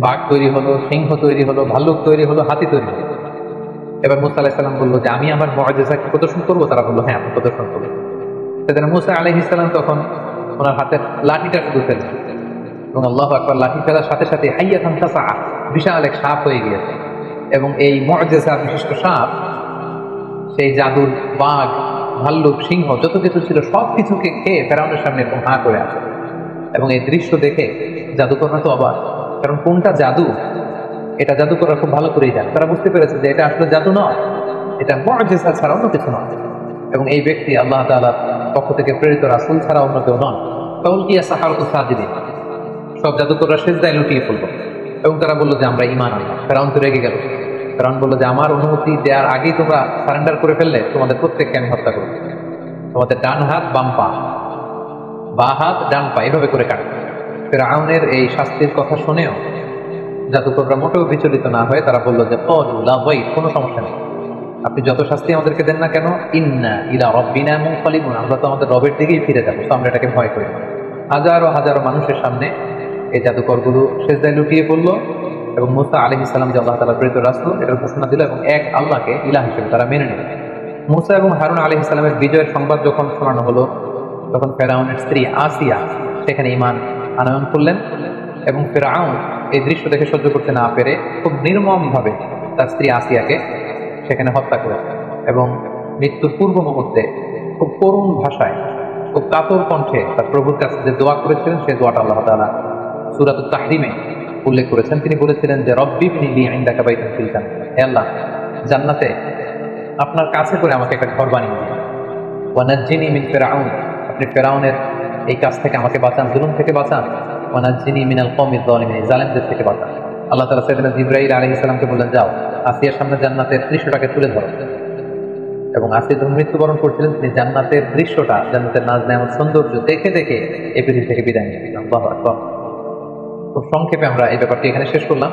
বাঘ তৈরি হলো, সিংহ তৈরি হলো, ভাল্লুক তৈরি হলো, হাতি তৈরি হলো। এবার মুসা আলাইহিস সালাম বললো যে আমি আমার মুআজিজা কি প্রদর্শন করবো? তারা বললো হ্যাঁ, আপনি প্রদর্শন করবো। সেদিন মুসা আলাইহিস সালাম তখন ওনার হাতের লাঠিটা শুধু ফেলছে এবং আল্লাহু আকবার, লাঠি ফেলার সাথে সাথে হাইয়াতান তাসআ, বিশাল এক সাপ হয়ে গিয়েছে। এবং এই মুআজিজা বিশিষ্ট সাপ সেই জাদুর বাঘ, ভাল্লুক, সিংহ যত কিছু ছিল সব কিছুকে খেয়ে ফেরাউনের সামনে এরকম হাঁ করে আছে। এবং এই দৃশ্য দেখে জাদুকররা তো অবাক, কারণ কোনটা জাদু এটা জাদুকররা খুব ভালো করেই জানে। তারা বুঝতে পেরেছে যে এটা আসলে জাদু নয়, এটা মুআজিজা ছাড়া অন্য কিছু নয়। এবং এই ব্যক্তি আল্লাহ তাআলার পক্ষ থেকে প্রেরিত রাসূল ছাড়া অন্য কেউ নন। ফাউলকিয়া সাহারাতু সাজিদিন, সব জাদুকররা সিজদায় লুটিয়ে পড়লো এবং তারা বললো যে আমরা ঈমান আনলাম। ফেরাউন তো রেগে গেল। ফেরাউন বললো যে আমার অনুমতি দেওয়ার আগেই তোমরা সারেন্ডার করে ফেললে, তোমাদের প্রত্যেককে আমি হত্যা করব। তোমাদের ডান হাত বাম পা, বা হাত ডান পা, এভাবে করে কাটবে। ফেরাউনের এই শাস্তির কথা শুনেও জাদুকররা মোটেও বিচলিত না হয়ে তারা বললো যে ক্বালু লা যাইর, কোনো সমস্যা নেই, আপনি যত শাস্তি আমাদেরকে দেন না কেন, ইন্না ইলা রাব্বিনা মুনকালিবুন, আমরা তো আমাদের রবের দিকেই ফিরে যাবো, তো আমরা এটাকে ভয় করি না। হাজারো হাজারো মানুষের সামনে এই জাদুকরগুলো সিজদায় লুটিয়ে পড়লো এবং মুসা আলাইহিস সালাম যে আল্লাহ তাআলার প্রেরিত রাসূল এটার ঘোষণা দিল এবং এক আল্লাহকে ইলাহ হিসেবে তারা মেনে নিল। মুসা এবং হারুন আলাইহিস সালামের বিজয়ের সংবাদ যখন শোনানো হলো, তখন ফেরাউনের স্ত্রী আসিয়া সেখানে ঈমান আনয়ন করলেন এবং ফেরাউন এই দৃশ্য দেখে সহ্য করতে না পেরে খুব নির্মমভাবে তার স্ত্রী আসিয়াকে সেখানে হত্যা করেছে এবং মৃত্যুর পূর্ব মুহূর্তে খুব করুণ ভাষায়, খুব কাতর কণ্ঠে তার প্রভুর কাছে যে দোয়া করেছিলেন সেই দোয়াটা আল্লাহ তাআলা সূরাতুত তাহরিমে উল্লেখ করেছেন। তিনি বলেছিলেন যে রব্বি ইবনি লি ইনদাকা বাইতান ফিল জান্নাহ, হে আল্লাহ জান্নাতে আপনার কাছে করে আমাকে একটা ঘর বানিয়ে দিন। ওয়া নাজ্জিনি মিন ফিরআউন, আপনি ফেরাউনের এই কাজ থেকে আমাকে বাঁচান, জুলুম থেকে বাঁচান। ওয়া নাজ্জিনি মিনাল কওমিজ যালিমিন, জালেমদের থেকে বাঁচান। আল্লাহ তাআলা সাইয়েদনা জিবরাইল আলাইহিস সালামকে বললেন, যাও আসিয়ার সামনে জান্নাতের দৃশ্যটাকে তুলে ধরো। এবং আসিয়া যখন মৃত্যুবরণ করছিলেন তিনি জান্নাতের দৃশ্যটা, জান্নাতের নাজ নেয়ামত সৌন্দর্য দেখে দেখে এই পৃথিবী থেকে বিদায় নিয়েছিলেন। আল্লাহু আকবার। খুব সংক্ষেপে আমরা এই ব্যাপারটি এখানে শেষ করলাম।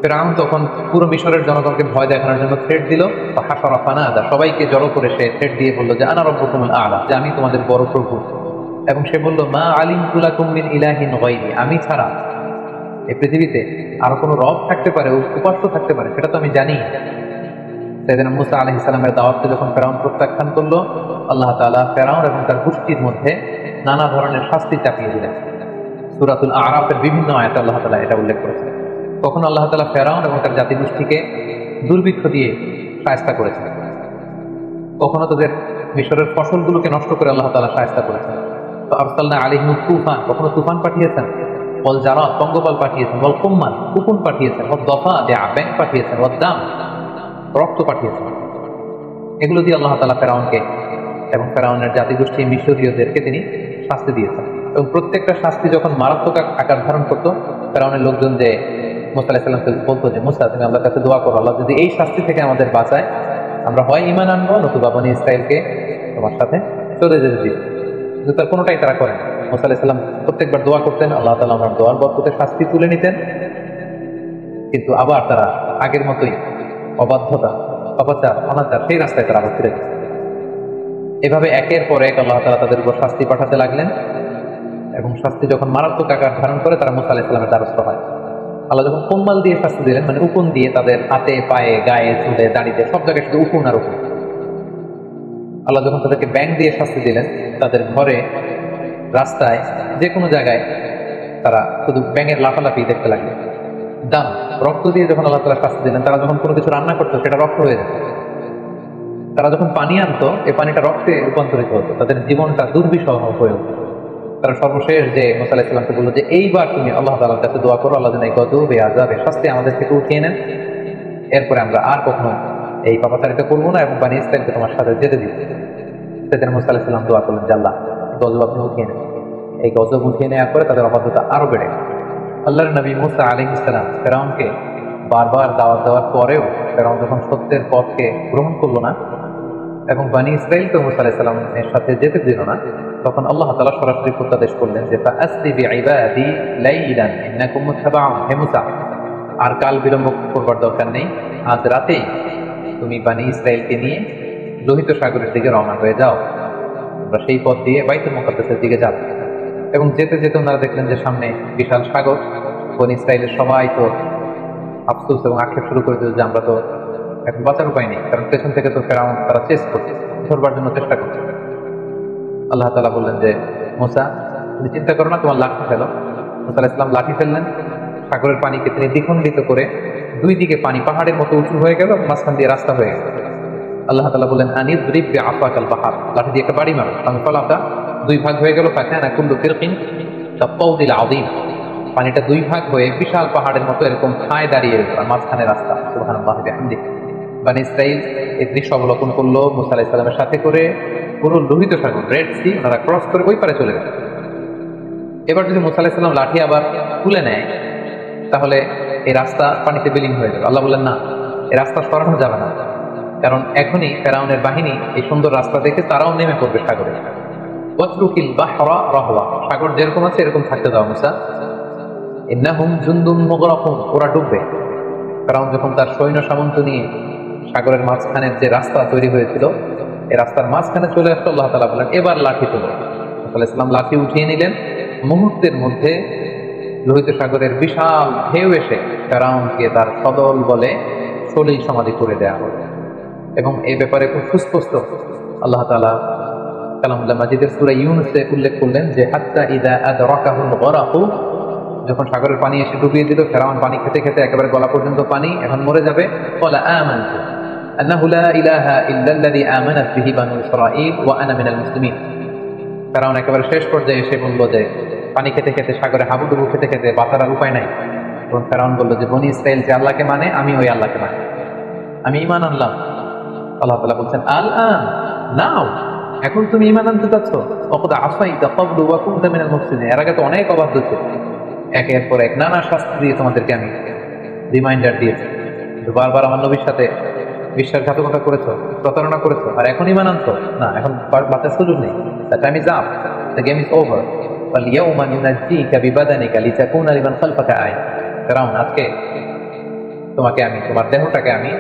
ফেরাউন তখন পুরো মিশরের জনগণকে ভয় দেখানোর জন্য থ্রেট দিল। হাশারা ফানাদা, সবাইকে জড়ো করে সে থ্রেট দিয়ে বলল যে আনা রাব্বুকুমুল আ'লা, যে আমি তোমাদের বড় প্রভু। এবং সে বলল মা আলিমতু লাকুম মিন ইলাহিন গায়রি, আমি ছাড়া এই পৃথিবীতে আরো কোনো রব থাকতে পারে, উপাস্য থাকতে পারে, সেটা তো আমি জানি। সাইয়েদনা মুসা আলাইহিস সালামের দাওয়াতকে যখন ফেরাউন প্রত্যাখ্যান করলো, আল্লাহ তাআলা ফেরাউন এবং তার গোষ্ঠীর মধ্যে নানা ধরনের শাস্তি চাপিয়ে দিলেন। সূরাতুল আরাফের বিভিন্ন আয়াতে আল্লাহ তাআলা এটা উল্লেখ করেছেন। তখন আল্লাহ তাআলা ফেরাউন এবং তার জাতিগোষ্ঠীকে দুর্ভিক্ষ দিয়ে শায়েস্তা করেছেন। কখনো তাদের মিশরের ফসলগুলোকে নষ্ট করে আল্লাহ তাআলা শায়েস্তা করেছেন। তো আরসালনা আলাইহিমুত তুফান, কখনো তুফান পাঠিয়েছেন, ওয়াল জারাদ পঙ্গপাল পাঠিয়েছেন, ওয়াল কুম্মাল কুকুন পাঠিয়েছেন, ওয়াদ দাফাদিআ ব্যাঙ পাঠিয়েছেন, ওয়াদ দাম রক্ত পাঠিয়েছেন। এগুলো দিয়ে আল্লাহ তাআলা ফেরাউনকে এবং ফেরাউনের জাতিগোষ্ঠী মিশরীয়দেরকে তিনি শাস্তি দিয়েছেন। এবং প্রত্যেকটা শাস্তি যখন মারাত্মক আকার ধারণ করতো, ফেরাউনের লোকজন যে মুসা আলাইহিস সালামকে বলতো যে মুসা তুমি আল্লাহর কাছে দোয়া করো, আল্লাহ যদি এই শাস্তি থেকে আমাদের বাঁচায়, আমরা হয় ঈমান আনবো নতুবা বনী ইসরাইলকে তোমার সাথে চলে যেতে দিব। কিন্তু তার কোনোটাই তারা করেন। মুসা আলাইহিস সালাম প্রত্যেকবার দোয়া করতেন, আল্লাহ তাআলা ওনার দোয়ার বরকতে শাস্তি তুলে নিতেন, কিন্তু আবার তারা আগের মতোই অবাধ্যতা, অপাচার, অনাচার সেই রাস্তায় তারা আবার ফিরে যেত। এভাবে একের পর এক আল্লাহ তাআলা তাদের উপর শাস্তি পাঠাতে লাগলেন এবং শাস্তি যখন মারাত্মক আকার ধারণ করে তারা মুসা আলাইহিস সালামের দ্বারস্থ হয়। আল্লাহ যখন কোম্বাল দিয়ে শাস্তি দিলেন, মানে উকুন দিয়ে তাদের হাতে পায়ে গায়ে চুলে দাড়িতে সব জায়গায় শুধু উকুন আর উকুন। আল্লাহ যখন তাদেরকে ব্যাঙ দিয়ে শাস্তি দিলেন, তাদের ঘরে রাস্তায় যে কোনো জায়গায় তারা শুধু ব্যাঙের লাফালাফি দেখতে লাগলেন। দাম রক্ত দিয়ে যখন আল্লাহ তাআলা শাস্তি দিলেন, তারা যখন কোনো কিছু রান্না করতো সেটা রক্ত হয়ে যেত। তারা যখন পানি আনতো এই পানিটা রক্তে রূপান্তরিত হতো। তাদের জীবনটা দুর্বিষহ হয়ে উঠত। তারা সর্বশেষ যে মুসা আলাইহিস সালামকে বললো যে এইবার তুমি আল্লাহ তাআলার কাছে দোয়া করো, আল্লাহ যেন এই গজব, এই আযাব, এই শাস্তি আমাদের থেকে উঠিয়ে নেন, এরপরে আমরা আর কখনো এই পাপাচারিতা করবো না এবং বনী ইসরাইলকে তোমার সাথে যেতে দিব। সেদিন মুসা আলাইহিস সালাম দোয়া করলেন যে আল্লাহ গজব আপনি উঠিয়ে নেন। এই গজব উঠিয়ে নেওয়ার পরে তাদের অবাধ্যতা আরো বেড়ে গেল। আল্লাহর নবী মুসা আলাইহিস সালাম ফেরাউনকে বারবার দাওয়াত দেওয়ার পরেও ফেরাউন যখন সত্যের পথকে গ্রহণ করলো না এবং বনী ইসরাইলকে মুসা আলাইহিস সালামের সাথে যেতে দিল না, তখন আল্লাহ তাআলা সরাসরি প্রত্যাদেশ করলেন যে ফাআসরি বিইবাদি লাইলান ইন্নাকুম মুত্তাবাউন, হে মুসা আর কাল বিলম্ব করবার দরকার নেই, আজ রাতেই তুমি বনী ইসরাইলকে নিয়ে লোহিত সাগরের দিকে রওনা হয়ে যাও। আমরা সেই পথ দিয়ে বাইতুল মুকাদ্দাসের দিকে যাব। এবং যেতে যেতে ওনারা দেখলেন যে সামনে বিশাল সাগর। বনী ইসরাইলের সবাই তো আফসোস এবং আক্ষেপ শুরু করে দিল যে আমরা তো এখন বাঁচার উপায় নেই, কারণ পেছন থেকে তো ফেরাউন তারা চেস করছে, ধরবার জন্য চেষ্টা করছে। আল্লাহ তাআলা বললেন যে মুসা তুমি চিন্তা করো না, তোমার লাঠি ফেলো। মুসা আলাইহিস সালাম লাঠি ফেললেন, সাগরের পানিকে তিনি দ্বিখণ্ডিত করে দুই দিকে পানি পাহাড়ের মতো উঁচু হয়ে গেল, মাঝখান দিয়ে রাস্তা হয়ে গেল। আল্লাহ তাআলা বললেন আনিদরিব বিআসাকাল বাহর, লাঠি দিয়ে একটা বাড়ি মারো, ফানফালাকা, দুই ভাগ হয়ে গেল, ফাকানা কুল্লু ফিরকিন কাত্তাউদিল আযীম, পানিটা দুই ভাগ হয়ে বিশাল পাহাড়ের মতো এরকম ঠায় দাঁড়িয়ে গেল, আর মাঝখানে রাস্তা। সুবহানাল্লাহি বিহামদিহি। বনী ইসরাঈল এই দৃশ্য অবলোকন করলো মুসা আলাইহিস সালামের সাথে করে, পুরো লোহিত সাগর রেড সি ওনারা ক্রস করে ওই পারে চলে গেল। এবার যদি মুসা আলাইহিস সালাম লাঠি আবার তুলে নেয় তাহলে এই রাস্তা পানিতে বিলীন হয়ে যাবে। আল্লাহ বললেন না, এই রাস্তা সরানো যাবে না, কারণ এখনই ফেরাউনের বাহিনী এই সুন্দর রাস্তা দেখে তারাও নেমে পড়বে সাগরে। ওয়াতরুকিল বাহরা রাহওয়া, সাগর যেরকম আছে এরকম থাকতে দাও মুসা, ইন্নাহুম জুনদুন মুগরাকুন, ওরা ডুববে। ফেরাউন যখন তার সৈন্য সামন্ত নিয়ে সাগরের মাঝখানের যে রাস্তা তৈরি হয়েছিল এই রাস্তার মাঝখানে চলে আসতো, আল্লাহ তাআলা বললেন এবার লাঠি তোলো। মুসা আলাইহিস সালাম লাঠি উঠিয়ে নিলেন, মুহূর্তের মধ্যে লোহিত সাগরের বিশাল ঢেউ এসে ফেরাউনকে তার সদল বলে সলিল সমাধি করে দেয়া হলো। এবং এই ব্যাপারে খুব সুস্পষ্ট আল্লাহ তাআলা কালামুল্লাহ মাজিদের সূরা ইউনূসে উল্লেখ করলেন যে হাত্তা ইযা আদরাকাহুল গরাকু, যখন সাগরের পানি এসে ডুবিয়ে দিল, ফেরাউন পানি খেতে খেতে একেবারে গলা পর্যন্ত পানি, এখন মরে যাবে। ক্বালা আমানতু আন্নাহু লা ইলাহা ইল্লাল্লাযী আমানাত বিহি বানু ইসরাঈল ওয়া আনা মিনাল মুসলিমিন। ফেরাউন একেবারে শেষ পর্যায়ে এসে বলল যে পানি খেতে খেতে সাগরে হাবুডুবু খেতে খেতে বাঁচার আর উপায় নাই। তখন ফেরাউন বলল যে বনী ইসরাঈল যে আল্লাহকে মানে আমি ওই আল্লাহকে মানি, আমি ঈমান আনলাম। আল্লাহ তাআলা বলছেন আল আন, নাও, এখন তুমি ঈমান আনতে চাচ্ছ। ওয়াকাদ আসাইতা ক্বাবলু ওয়া কুনতা মিনাল মুফসিদিন, এর আগে তো অনেক অবাধ্য ছিল, একের পর এক নানা শাস্তি দিয়ে তোমাদেরকে আমি রিমাইন্ডার দিয়েছি, কিন্তু বারবার আমার নবীর সাথে বিশ্বাসঘাতকতা করেছো, প্রতারণা করেছো, আর এখন ঈমান আনছো না, এখন বাঁচার সুযোগ নেই। The time is up, the game is over, ফালইয়াউমা নুনাজ্জিকা বিবাদানিকা লিতাকুনা লিমান খালফাকা আয়া। ফেরাউন আজকে তোমাকে আমি, তোমার দেহটাকে আমি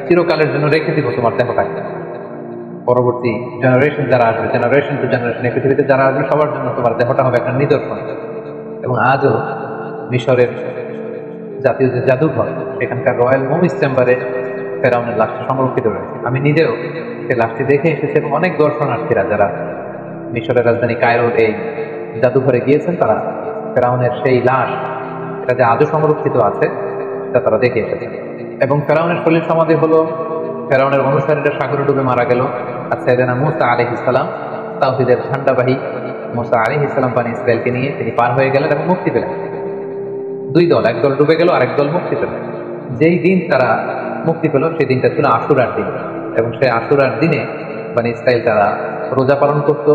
চিরকালের জন্য রেখে দিব, তোমার দেহটাকে পরবর্তী জেনারেশন যারা আসবে, জেনারেশন টু জেনারেশন এই পৃথিবীতে যারা আসবে সবার জন্য তোমার দেহটা হবে একটা নিদর্শন। এবং আজও মিশরের জাতীয় যে জাদুঘর সেখানকার রয়্যাল মুমিস চেম্বারে ফেরাউনের লাশটি সংরক্ষিত রয়েছে। আমি নিজেও সেই লাশটি দেখে এসেছি এবং অনেক দর্শনার্থীরা যারা মিশরের রাজধানী কায়রোর এই জাদুঘরে গিয়েছেন তারা ফেরাউনের সেই লাশ, এটা যে আজও সংরক্ষিত আছে তা তারা দেখে এসেছেন। এবং ফেরাউনের সলিল সমাধি হলো, ফেরাউনের অনুসারীরা সাগরে ডুবে মারা গেল, আর সাইয়েদনা মূসা আলাইহিস সালাম তাওহীদের ঝান্ডাবাহী মূসা আলাইহিস সালাম বনী ইসরাঈলকে নিয়ে তিনি পার হয়ে গেলেন এবং মুক্তি পেলেন। দুই দল, এক দল ডুবে গেল, আরেক দল মুক্তি পেল। যেই দিন তারা মুক্তি পেল সেই দিনটা ছিল আশুরার দিন, এবং সেই আশুরার দিনে বনী ইসরাঈল তারা রোজা পালন করতো।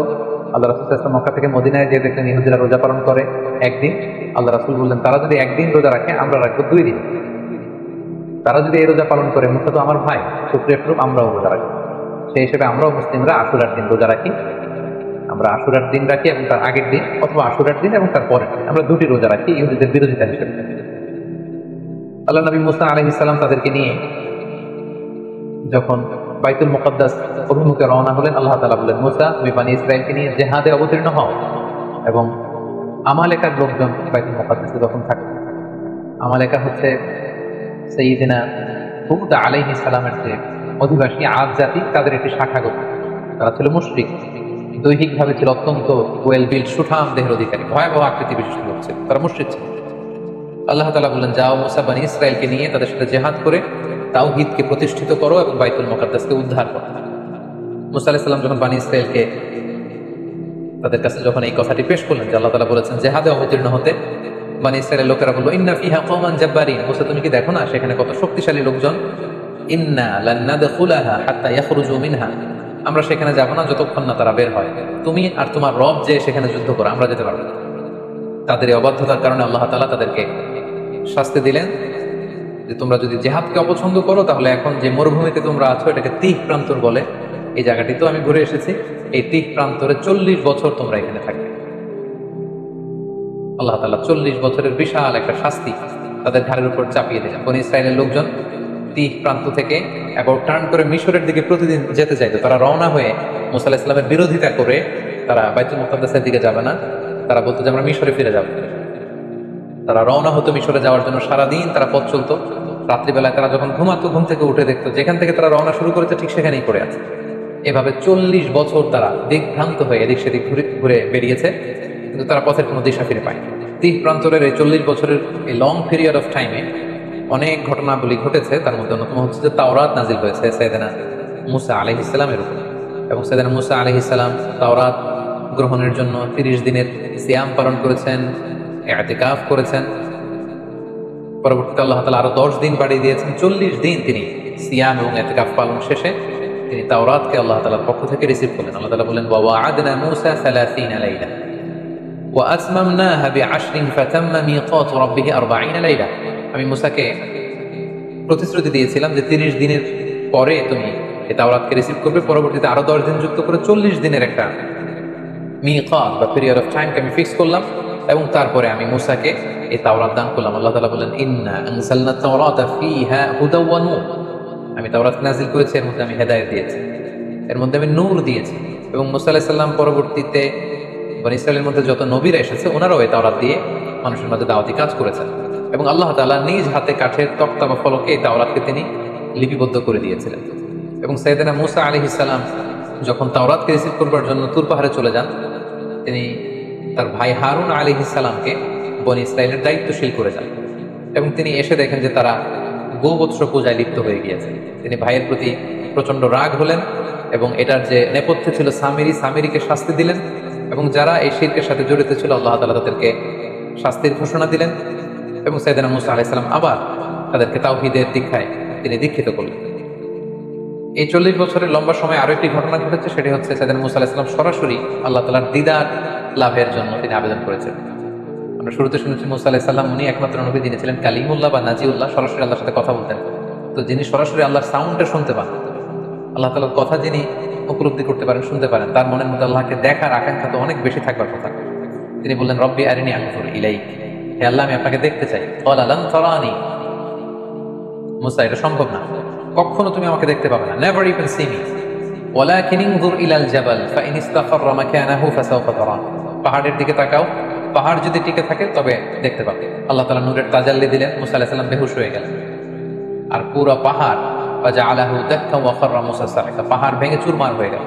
আল্লাহ রাসূল সাল্লাল্লাহু আলাইহি ওয়াসাল্লাম মক্কা থেকে মদিনায় যে দেখলেন ইহুদিরা রোজা পালন করে একদিন, আল্লাহ রাসূল বললেন তারা যদি একদিন রোজা রাখে আমরা রাখবো 2 দিন। তারা যদি এই রোজা পালন করে, মুসা তো আমার ভাই, শুকরিয়া স্বরূপ আমরাও রোজা রাখবো। সেই হিসেবে আমরাও মুসলিমরা আশুরার দিন রোজা রাখি, আমরা আশুরার দিন রাখি এবং তার আগের দিন, অথবা আশুরার দিন এবং তার পরের দিন, আমরা 2টি রোজা রাখি ইহুদিদের বিরোধিতা হিসেবে। আল্লাহ নবী মুসা আলাইহিস সালাম তাদেরকে নিয়ে যখন বাইতুল মুকাদ্দাস অভিমুখে রওনা হলেন, আল্লাহ তাআলা বললেন মুসা তুমি বনী ইসরাঈলকে নিয়ে জিহাদে অবতীর্ণ হও। এবং আমালেকার লোকজন বাইতুল মুকাদ্দাসে যখন থাকে, আমালেকা হচ্ছে সাইয়্যিদিনা হুদ আলাইহিস সালামের যে অধিবাসী আদ জাতি, তাদের একটি শাখা গোত্র। তারা ছিল মুশরিক, দৈহিকভাবে ছিল অত্যন্ত ওয়েল বিল্ড সুঠাম দেহের অধিকারী, ভয়াবহ আকৃতি বিশিষ্ট লোক ছিল, তারা মুশরিক ছিল। আল্লাহ তাআলা বললেন যাও মুসা বনী ইসরাঈলকে নিয়ে তাদের সাথে জিহাদ করে তাওহীদকে প্রতিষ্ঠিত করো এবং বাইতুল মুকাদ্দাসকে উদ্ধার করো। মুসা আলাইহিস সালাম যখন বনী ইসরাঈলকে তাদের কাছে যখন এই কথাটি পেশ করলেন যে আল্লাহ তাআলা বলেছেন জিহাদে অবতীর্ণ হতে, বনী ইসরাঈলের লোকেরা বলল ইন্না ফিহা কওমান জাব্বারিন, মুসা তুমি কি দেখো না সেখানে কত শক্তিশালী লোকজন, ইন্না লান নাদখুলাহা হাত্তা ইয়াখরুজু মিনহা, আমরা সেখানে যাব না যতক্ষণ না তারা বের হয়, তুমি আর তোমার রব যে সেখানে যুদ্ধ করো, আমরা যেতে পারবো না। তাদের এই অবাধ্যতার কারণে আল্লাহ তাআলা তাদেরকে শাস্তি দিলেন যে তোমরা যদি জিহাদকে অপছন্দ করো তাহলে এখন যে মরুভূমিতে তোমরা আছো এটাকে তিহ প্রান্তর বলে, এই জায়গাটি তো আমি ঘুরে এসেছি, এই তিহ প্রান্তরে 40 বছর তোমরা এখানে থাকবে। আল্লাহ তাআলা 40 বছরের বিশাল একটা শাস্তি তাদের ঘাড়ের উপর চাপিয়ে দিলেন। বনী ইসরাঈলের লোকজন তিহ প্রান্ত থেকে অ্যাবাউট টার্ন করে মিশরের দিকে প্রতিদিন যেতে চাইতো। তারা রওনা হয়ে মুসা আলাইহিস সালামের বিরোধিতা করে তারা বাইতুল মুকাদ্দাসের দিকে যাবে না, তারা বলতো যে আমরা মিশরে ফিরে যাব। তারা রওনা হতো মিশরে যাওয়ার জন্য, সারাদিন তারা পথ চলতো। রাত্রিবেলায় তারা যখন ঘুমাতো, ঘুম থেকে উঠে দেখতো যেখান থেকে তারা রওনা শুরু করেছে ঠিক সেখানেই পড়ে আছে। এভাবে 40 বছর তারা দিকভ্রান্ত হয়ে এদিক সেদিক ঘুরে ঘুরে বেরিয়েছে, কিন্তু তারা পথের কোনো দিশা ফিরে পায়নি। দিক প্রান্তরের এই 40 বছরের এই লং পিরিয়ড অফ টাইমে অনেক ঘটনাবলী ঘটেছে। তার মধ্যে অন্যতম হচ্ছে যে তাওরাত নাজিল হয়েছে সাইয়েদনা মুসা আলাইহিস সালামের উপর, এবং সাইয়েদনা মুসা আলাইহিস সালাম তাওরাত গ্রহণের জন্য 30 দিনের সিয়াম পালন করেছেন, ইতিকাফ করেছেন। পরবর্তীতে আল্লাহ তাআলা আরো 10 দিন বাড়িয়ে দিয়েছেন। 40 দিন তিনি সিয়াম এবং ইতিকাফ পালন শেষে তিনি তাওরাতকে আল্লাহ তাআলার পক্ষ থেকে রিসিভ করলেন। আল্লাহ তাআলা বলেন, ওয়া ওয়া'আদনা মূসা 30 লাইলা ওয়া আতমামনাহা বি'আশরিন ফাতাম্মা মিকাতু রাব্বিহি 40 লাইলা। আমি মুসাকে প্রতিশ্রুতি দিয়েছিলাম যে 30 দিনের পরে তুমি এই তাওরাতকে রিসিভ করবে, পরবর্তীতে আরো 10 দিন যুক্ত করে 40 দিনের একটা মিকাত বা পিরিয়ড অফ টাইমকে আমি ফিক্স করলাম, এবং তারপরে আমি মুসাকে এই তাওরাত দান করলাম। আল্লাহ তাআলা বলেন, ইন্না আনজালনা তাওরাতা ফীহা হুদাও ওয়া নূর। আমি তাওরাত নাযিল করেছি, এর মধ্যে আমি হেদায়েত দিয়েছি, এর মধ্যে আমি নূর দিয়েছি। এবং মুসা আলাইহিস সালাম পরবর্তীতে বনী ইসরাইলের মধ্যে যত নবীরা এসেছে ওনারাও এই তাওরাত দিয়ে মানুষের মাঝে দাওয়াতি কাজ করেছেন, এবং আল্লাহ তাআলা নিজ হাতে কাঠের তক্তা বা ফলকে এই তাওরাতকে তিনি লিপিবদ্ধ করে দিয়েছিলেন। এবং সাইয়েদনা মুসা আলাইহিস সালাম যখন তাওরাতকে রিসিভ করবার জন্য তুর পাহাড়ে চলে যান, তিনি তার ভাই হারুন আলাইহিস সালামকে বনী ইসরাইলের দায়িত্বশীল করে যান, এবং তিনি এসে দেখেন যে তারা গোবৎস পূজায় লিপ্ত হয়ে গিয়েছে। তিনি ভাইয়ের প্রতি প্রচন্ড রাগ হলেন, এবং এটার যে নেপথ্যে ছিল সামিরিকে শাস্তি দিলেন, এবং যারা এই শিরকের সাথে জড়িত ছিল আল্লাহ তাআলা তাদেরকে শাস্তির ঘোষণা দিলেন, এবং সাইয়েদনা মুসা আলাইহিস সালাম আবার তাদেরকে তাওহীদের দীক্ষায় তিনি দীক্ষিত করলেন। এই 40 বছরের লম্বা সময় আরো একটি ঘটনা ঘটেছে, সেটি হচ্ছে সাইয়েদনা মুসা আলাইহিস সালাম সরাসরি আল্লাহ তাআলার দিদার লাভের জন্য তিনি আবেদন করেছেন। আমরা শুরুতে শুনেছি মুসা আলাইহিস সালাম উনি একমাত্র নবী, যিনি ছিলেন কালিমুল্লাহ বা নাজিউল্লাহ, সরাসরি আল্লাহর সাথে কথা বলতেন। তো যিনি সরাসরি আল্লাহর সাউন্ডটা শুনতে পান, আল্লাহ তাআলার কথা যিনি উপলব্ধি করতে পারেন, শুনতে পারেন, তার মনের মধ্যে আল্লাহকে দেখার আকাঙ্ক্ষা তো অনেক বেশি থাকবার কথা। তিনি বললেন, রব্বি আরিনি আনজুর ইলাইক, হে আল্লাহ আমি আপনাকে দেখতে চাই। ক্বালা লান তারানি, মুসা এটা সম্ভব না, কখনো তুমি আমাকে দেখতে পাবে না, never you can see me, ওয়ালাকিন ইনজুর ইলাল জাবাল ফাইন ইসতাকাররা মাকানাহু ফাসাওফা তারান। পাহাড়ের দিকে তাকাও, পাহাড় যদি টিকে থাকে তবে দেখতে পাবে। আল্লাহ তাআলা নূরের তাজাল্লি দিলেন, মুসা আলাইহিস সালাম বেহুশ হয়ে গেলেন, আর পুরো পাহাড় ফাজআলাহু দাক্কা ওয়া খাররা মুসা সাইকা, পাহাড় ভেঙে চুরমার হয়ে গেল।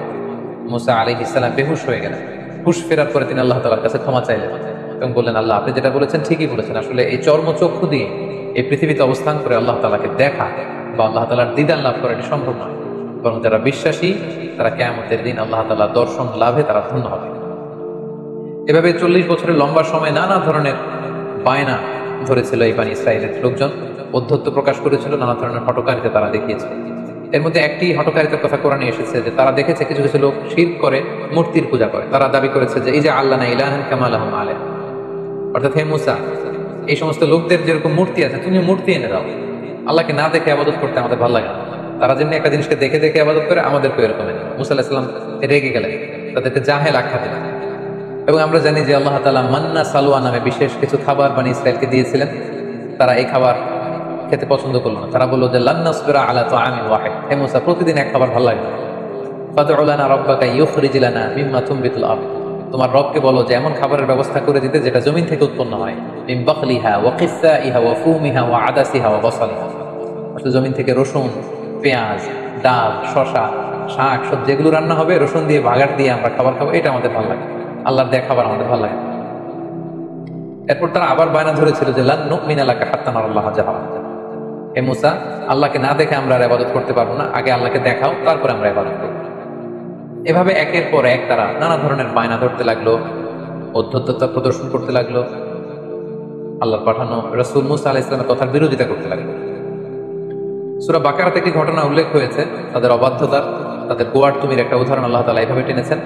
মুসা আলাইহিস সালাম বেহুশ হয়ে গেলেন। হুশ ফেরার পরে তিনি আল্লাহ তাআলার কাছে ক্ষমা চাইলেন এবং বললেন, আল্লাহ আপনি যেটা বলেছেন ঠিকই বলেছেন, আসলে এই চর্মচক্ষু দিয়ে এই পৃথিবীতে অবস্থান করে আল্লাহ তাআলাকে দেখা বা আল্লাহ তাআলার দিদার লাভ করা এটি সম্ভব নয়, বরং যারা বিশ্বাসী তারা কিয়ামতের দিন আল্লাহ তাআলার দর্শন লাভে তারা ধন্য হবে। এভাবে 40 বছরের লম্বা সময় নানা ধরনের বায়না ধরেছিল এই বনী ইসরাইলের লোকজন, অধ্যত্ব প্রকাশ করেছিল, নানা ধরনের হঠকারিতা তারা দেখিয়েছে। এর মধ্যে একটি হঠকারিতার কথা কোরআনে এসেছে যে তারা দেখেছে কিছু কিছু লোক শিরক করে, মূর্তির পূজা করে। তারা দাবি করেছে যে এই যে আল্লানা ইলাহান কামা লাহুম আলাইহ, অর্থাৎ হে মুসা এই সমস্ত লোকদের যেরকম মূর্তি আছে তুমি মূর্তি এনে দাও, আল্লাহকে না দেখে ইবাদত করতে আমাদের ভালো লাগে না। তারা যেমনি একটা জিনিসকে দেখে দেখে ইবাদত করে, আমাদেরকে এরকম এনে। মুসা আলাইহিস সালাম রেগে গেলেন, তাদেরকে জাহেল আখ্যা দিলেন। এবং আমরা জানি যে আল্লাহ তাআলা মান্না সালোয়া নামে বিশেষ কিছু খাবার বনী ইসরাইলকে দিয়েছিলেন। তারা এই খাবার খেতে পছন্দ করলো না। তারা বললো যে লান নাসবিরা আলা তাআমিন ওয়াহিদ, হে মুসা প্রতিদিন এক খাবার ভালো লাগে না, ফাদউ লানা রাব্বাকা ইউখরিজ লানা মিম্মা তুনবিতুল আরদ, তোমার রবকে বলো যে এমন খাবারের ব্যবস্থা করে দিতে যেটা জমিন থেকে উৎপন্ন হয়, মিন বাকলিহা ওয়া কিসাইহা ওয়া ফুমিহা ওয়া আদাসিহা ওয়া বাসালিহা, আসলে জমিন থেকে রসুন, পেঁয়াজ, ডাল, শসা, শাক সব যেগুলো রান্না হবে রসুন দিয়ে বাগার দিয়ে আমরা খাবার খাবো, এটা আমাদের ভালো লাগে, আল্লাহর দেয়া খাবার আমাদের ভালো লাগে। এরপর তারা আবার বায়না ধরেছিল যে লান নুমিনা লাকা হাত্তা নারাল্লাহ জাহরা, হে মুসা আল্লাহকে না দেখে আমরা আর ইবাদত করতে পারবো না, আগে আল্লাহকে দেখাও তারপরে আমরা ইবাদত করব। এভাবে একের পর এক তারা নানা ধরনের বায়না ধরতে লাগলো, অধ্যত্ততা প্রদর্শন করতে লাগলো, আল্লাহর পাঠানো রাসূল মুসা আলাইহিস সালামের কথার বিরোধিতা করতে লাগলো। সূরা বাকারাতে একটি ঘটনা উল্লেখ হয়েছে তাদের অবাধ্যতার, তাদের গোয়ার্তুমির একটা উদাহরণ আল্লাহ তাআলা এইভাবে টেনেছেন।